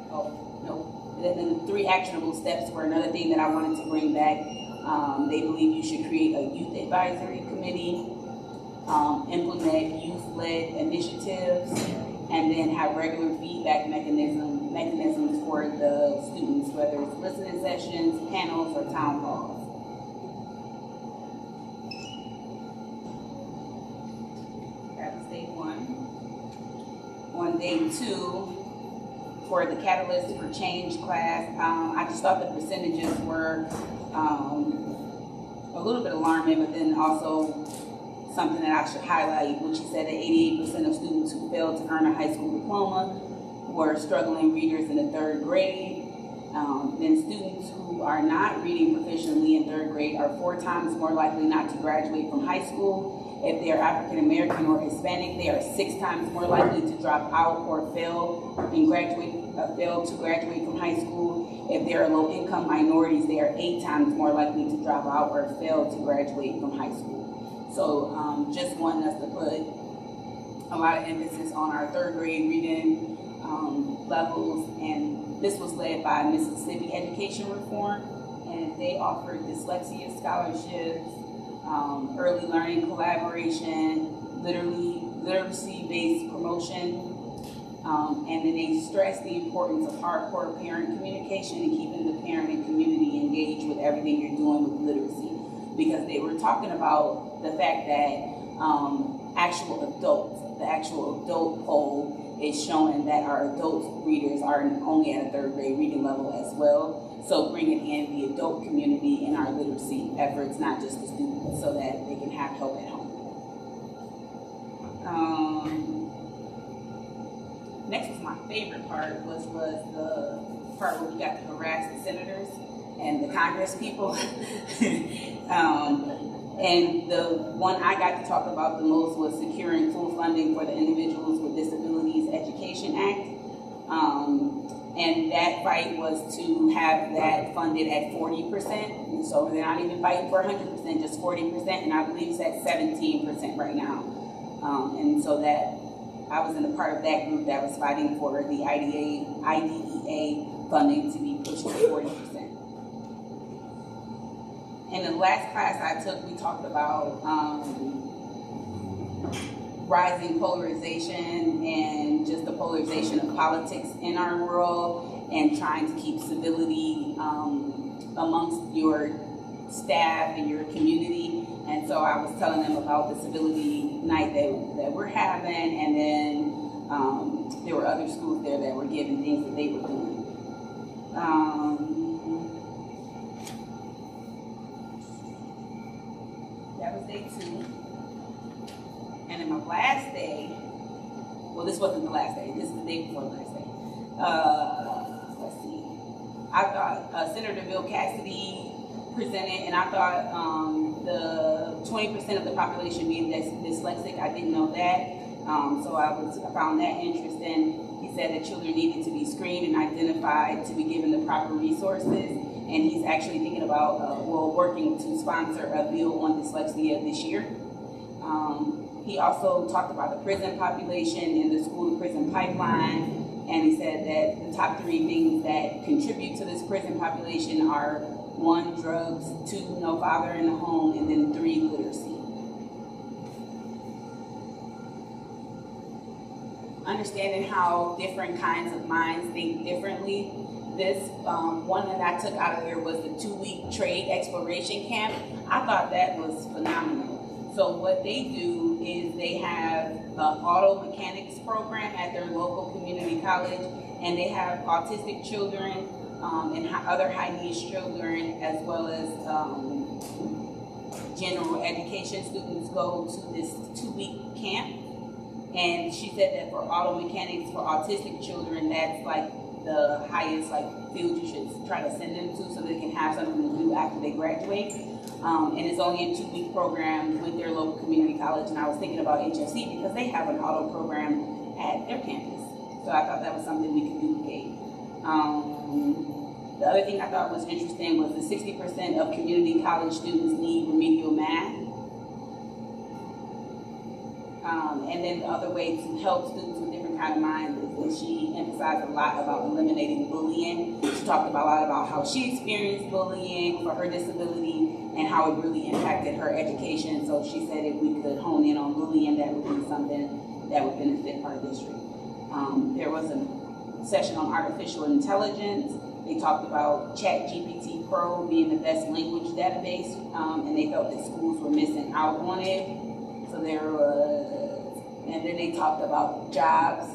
Speaker 6: Oh, no. Then the 3 actionable steps were another thing that I wanted to bring back. They believe you should create a youth advisory committee, implement youth-led initiatives, and then have regular feedback mechanisms for the students, whether it's listening sessions, panels, or town halls. That was day 1. On day 2, for the Catalyst for Change class, I just thought the percentages were a little bit alarming, but then also something that I should highlight, which he said that 88% of students who failed to earn a high school diploma were struggling readers in the 3rd grade. Then students who are not reading proficiently in 3rd grade are 4 times more likely not to graduate from high school. If they are African American or Hispanic, they are 6 times more likely to drop out or fail to graduate from high school. If they are low income minorities, they are 8 times more likely to drop out or fail to graduate from high school. So just wanting us to put a lot of emphasis on our 3rd grade reading levels, and this was led by Mississippi Education Reform, and they offered dyslexia scholarships, early learning collaboration, literacy-based promotion, and then they stressed the importance of hardcore parent communication and keeping the parent and community engaged with everything you're doing with literacy, because they were talking about the fact that the actual adult poll is showing that our adult readers are only at a 3rd grade reading level as well. So bringing in the adult community in our literacy efforts, not just the students, so that they can have help at home. Next was my favorite part, was the part where we got to harass the senators and the Congress people. And the one I got to talk about the most was securing full funding for the Individuals with Disabilities Education Act. And that fight was to have that funded at 40%. And so they're not even fighting for 100%, just 40%. And I believe it's at 17% right now. And so that I was in a part of that group that was fighting for the IDEA funding to be pushed to 40%. In the last class I took, we talked about rising polarization and just the polarization of politics in our world, and trying to keep civility amongst your staff and your community. And so I was telling them about the civility night that we're having, and then there were other schools there that were giving things that they were doing. That was day 2. And then my last day, well, this wasn't the last day, this is the day before the last day. Let's see. I thought Senator Bill Cassidy presented, and I thought the 20% of the population being dyslexic, I didn't know that. So I found that interesting. He said that children needed to be screened and identified to be given the proper resources. And he's actually thinking about, working to sponsor a bill on dyslexia this year. He also talked about the prison population and the school-to-prison pipeline. And he said that the top 3 things that contribute to this prison population are 1, drugs, 2, no father in the home, and then 3, literacy. Understanding how different kinds of minds think differently. This one that I took out of there was the 2-week trade exploration camp. I thought that was phenomenal. So what they do is they have an auto mechanics program at their local community college, and they have autistic children and other high needs children, as well as general education students go to this 2-week camp. And she said that for auto mechanics for autistic children, that's like the highest field you should try to send them to, so they can have something to do after they graduate. And it's only a 2-week program with their local community college. And I was thinking about HFC because they have an auto program at their campus. So I thought that was something we could duplicate. The other thing I thought was interesting was the 60% of community college students need remedial math. And then the other way to help students with different kind of minds is she emphasized a lot about eliminating bullying. She talked a lot about how she experienced bullying for her disability and how it really impacted her education. So she said if we could hone in on bullying, that would be something that would benefit our district. There was a session on artificial intelligence. They talked about ChatGPT Pro being the best language database, and they felt that schools were missing out on it. So there was, and then they talked about jobs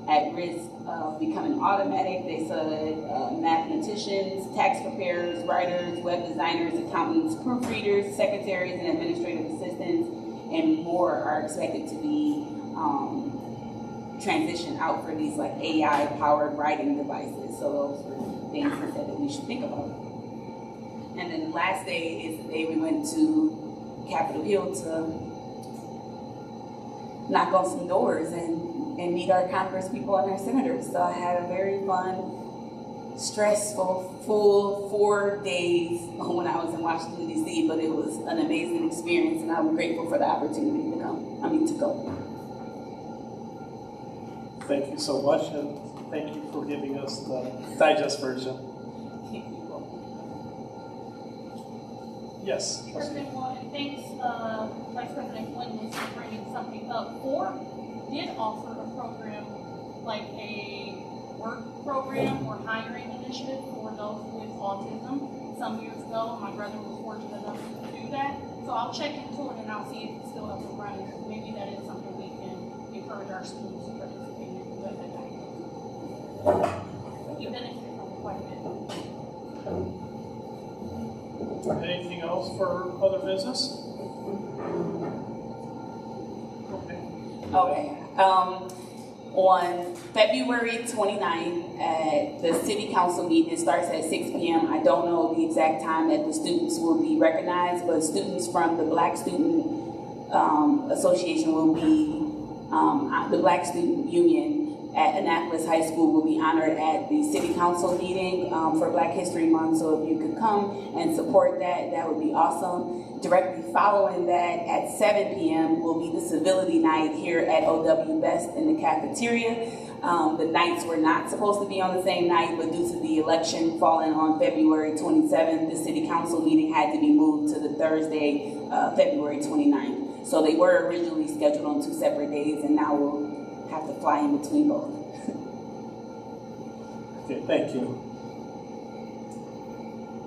Speaker 6: at risk of becoming automatic. They said mathematicians, tax preparers, writers, web designers, accountants, proofreaders, secretaries, and administrative assistants, and more are expected to be transitioned out for these AI-powered writing devices. So those were things he said that we should think about. And then the last day is the day we went to Capitol Hill to knock on some doors and meet our Congress people and our senators. So I had a very fun, stressful, full 4 days when I was in Washington, D.C., but it was an amazing experience, and I'm grateful for the opportunity to go.
Speaker 2: Thank you so much, and thank you for giving us the digest version. Yes.
Speaker 1: President Warren, thanks, Vice President Clinton for bringing something up. Ford did offer a program, like a work program or hiring initiative for those with autism some years ago. My brother was fortunate enough to do that. So I'll check into it and I'll see if it's still up and running. Maybe that is something we can encourage our students to participate in with it. You benefit from it quite a bit.
Speaker 2: Anything else for other business?
Speaker 6: Okay. On February 29th, at the city council meeting, it starts at 6 p.m. I don't know the exact time that the students will be recognized, but students from the Black Student Association will be, the Black Student Union at Annapolis High School will be honored at the city council meeting for Black History Month. So if you could come and support that, that would be awesome. Directly following that at 7 p.m. will be the civility night here at OW Best in the cafeteria. The nights were not supposed to be on the same night, but due to the election falling on February 27th, the city council meeting had to be moved to the Thursday, February 29th. So they were originally scheduled on 2 separate days, and now we'll have to fly in between both.
Speaker 2: Okay, thank you.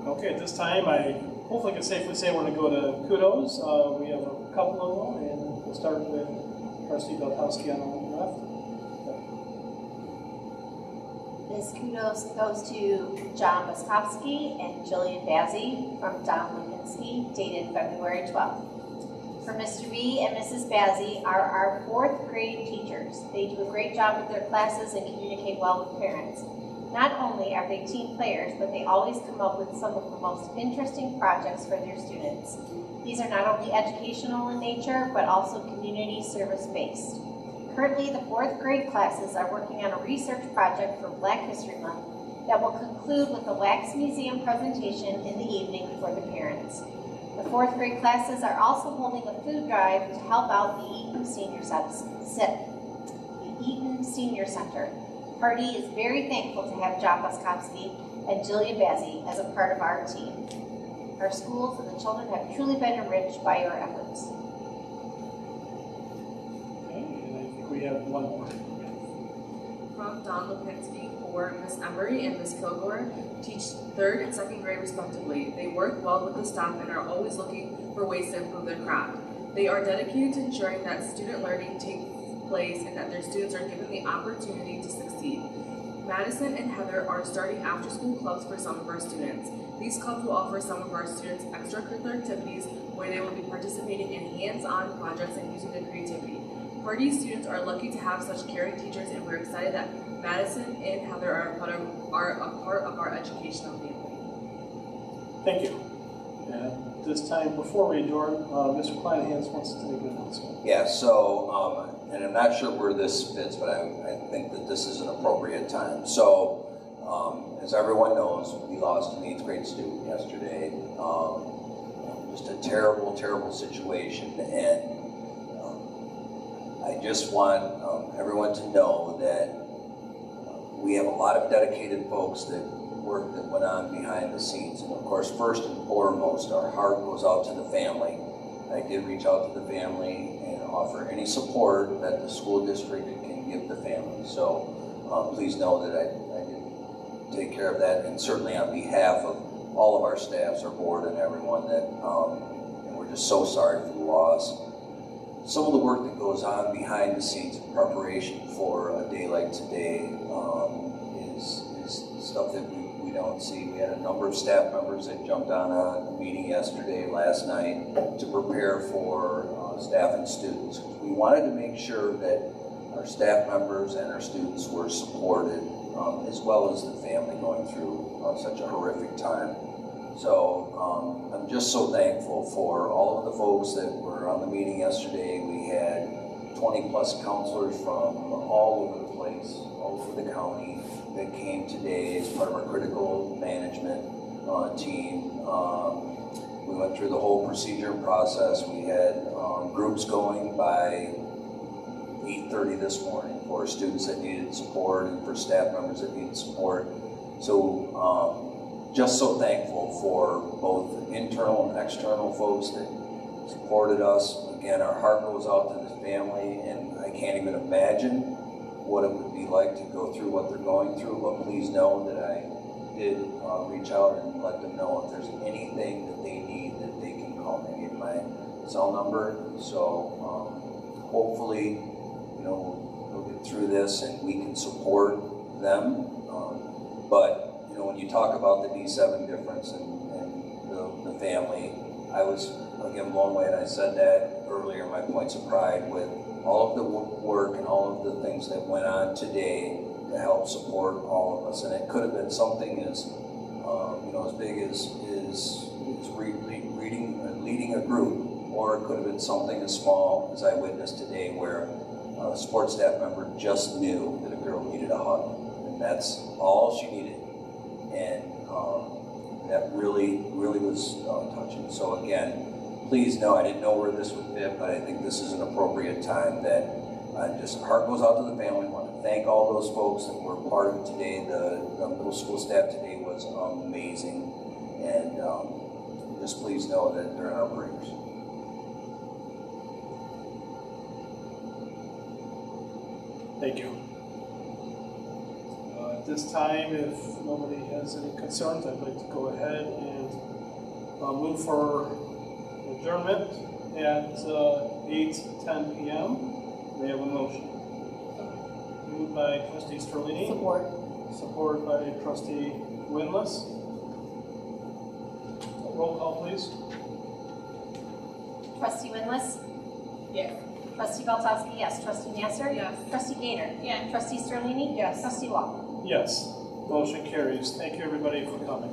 Speaker 2: Okay, at this time, I hopefully can safely say we're going to go to kudos. We have a couple of them, and we'll start with Trustee Belkowski on the left.
Speaker 3: This kudos goes to John Boskowski and Jillian Bazzi from Don Lipinski, dated February 12th. For Mr. B and Mrs. Bazzi are our 4th grade teachers. They do a great job with their classes and communicate well with parents. Not only are they team players, but they always come up with some of the most interesting projects for their students. These are not only educational in nature, but also community service based. Currently, the 4th grade classes are working on a research project for Black History Month that will conclude with a wax museum presentation in the evening for the parents. The 4th grade classes are also holding a food drive to help out the Eaton Senior Center. Party is very thankful to have John Boskowski and Jillian Bazzi as a part of our team. Our schools and the children have truly been enriched by your efforts.
Speaker 2: Okay, and I think we have one more.
Speaker 10: From Don Lipinski for Miss Emery and Miss Kilgore, teach 3rd and 2nd grade respectively. They work well with the staff and are always looking for ways to improve their craft. They are dedicated to ensuring that student learning takes place and that their students are given the opportunity to succeed. Madison and Heather are starting after-school clubs for some of our students. These clubs will offer some of our students extracurricular activities where they will be participating in hands-on projects and using their creativity. Pardee students are lucky to have such caring teachers, and we're excited that Madison and Heather are a part of our educational family.
Speaker 2: Thank you. And this time, before we adjourn, Mr. Kleinhans wants to make an announcement.
Speaker 5: Yeah, so, and I'm not sure where this fits, but I think that this is an appropriate time. So, as everyone knows, we lost an 8th grade student yesterday. Just a terrible, terrible situation, and I just want everyone to know that we have a lot of dedicated folks that went on behind the scenes. And of course, first and foremost, our heart goes out to the family. I did reach out to the family and offer any support that the school district can give the family. So please know that I did take care of that, and certainly on behalf of all of our staffs, our board, and everyone that, and we're just so sorry for the loss. Some of the work that goes on behind the scenes in preparation for a day like today is stuff that we don't see. We had a number of staff members that jumped on a meeting yesterday, last night, to prepare for staff and students. We wanted to make sure that our staff members and our students were supported, as well as the family going through such a horrific time. So I'm just so thankful for all of the folks that were on the meeting yesterday. We had 20 plus counselors from all over the place, all over the county, that came today as part of our critical management team. We went through the whole procedure and process. We had groups going by 8:30 this morning for students that needed support and for staff members that needed support. So just so thankful for both internal and external folks that supported us. Again, our heart goes out to the family, and I can't even imagine what it would be like to go through what they're going through, but please know that I did reach out and let them know if there's anything that they need, that they can call me. I gave my cell number, so hopefully, we'll get through this and we can support them. But when you talk about the D7 difference and the family, I was, again, blown away, and I said that earlier, my points of pride with all of the work and all of the things that went on today to help support all of us. And it could have been something as, as big as leading a group, or it could have been something as small as I witnessed today where a sports staff member just knew that a girl needed a hug. And that's all she needed. And that really was touching. So again, please know, I didn't know where this would fit, but I think this is an appropriate time that just heart goes out to the family. I want to thank all those folks that were part of it today. The middle school staff today was amazing. And just please know that they're in our prayers.
Speaker 2: Thank you. At this time, if nobody has any concerns, I'd like to go ahead and move for adjournment at 8:10 p.m. May I have a motion? Moved by trustee Sterlini.
Speaker 3: Support.
Speaker 2: Support by trustee Winless. Roll call, please.
Speaker 3: Trustee Winless?
Speaker 4: Yes.
Speaker 3: Trustee Belkowski, yes. Trustee Nasser?
Speaker 10: Yes.
Speaker 3: Trustee Gainer?
Speaker 1: Yeah.
Speaker 3: Trustee Sterlini?
Speaker 4: Yes.
Speaker 3: Trustee Walker?
Speaker 2: Yes. Motion carries. Thank you, everybody, for coming.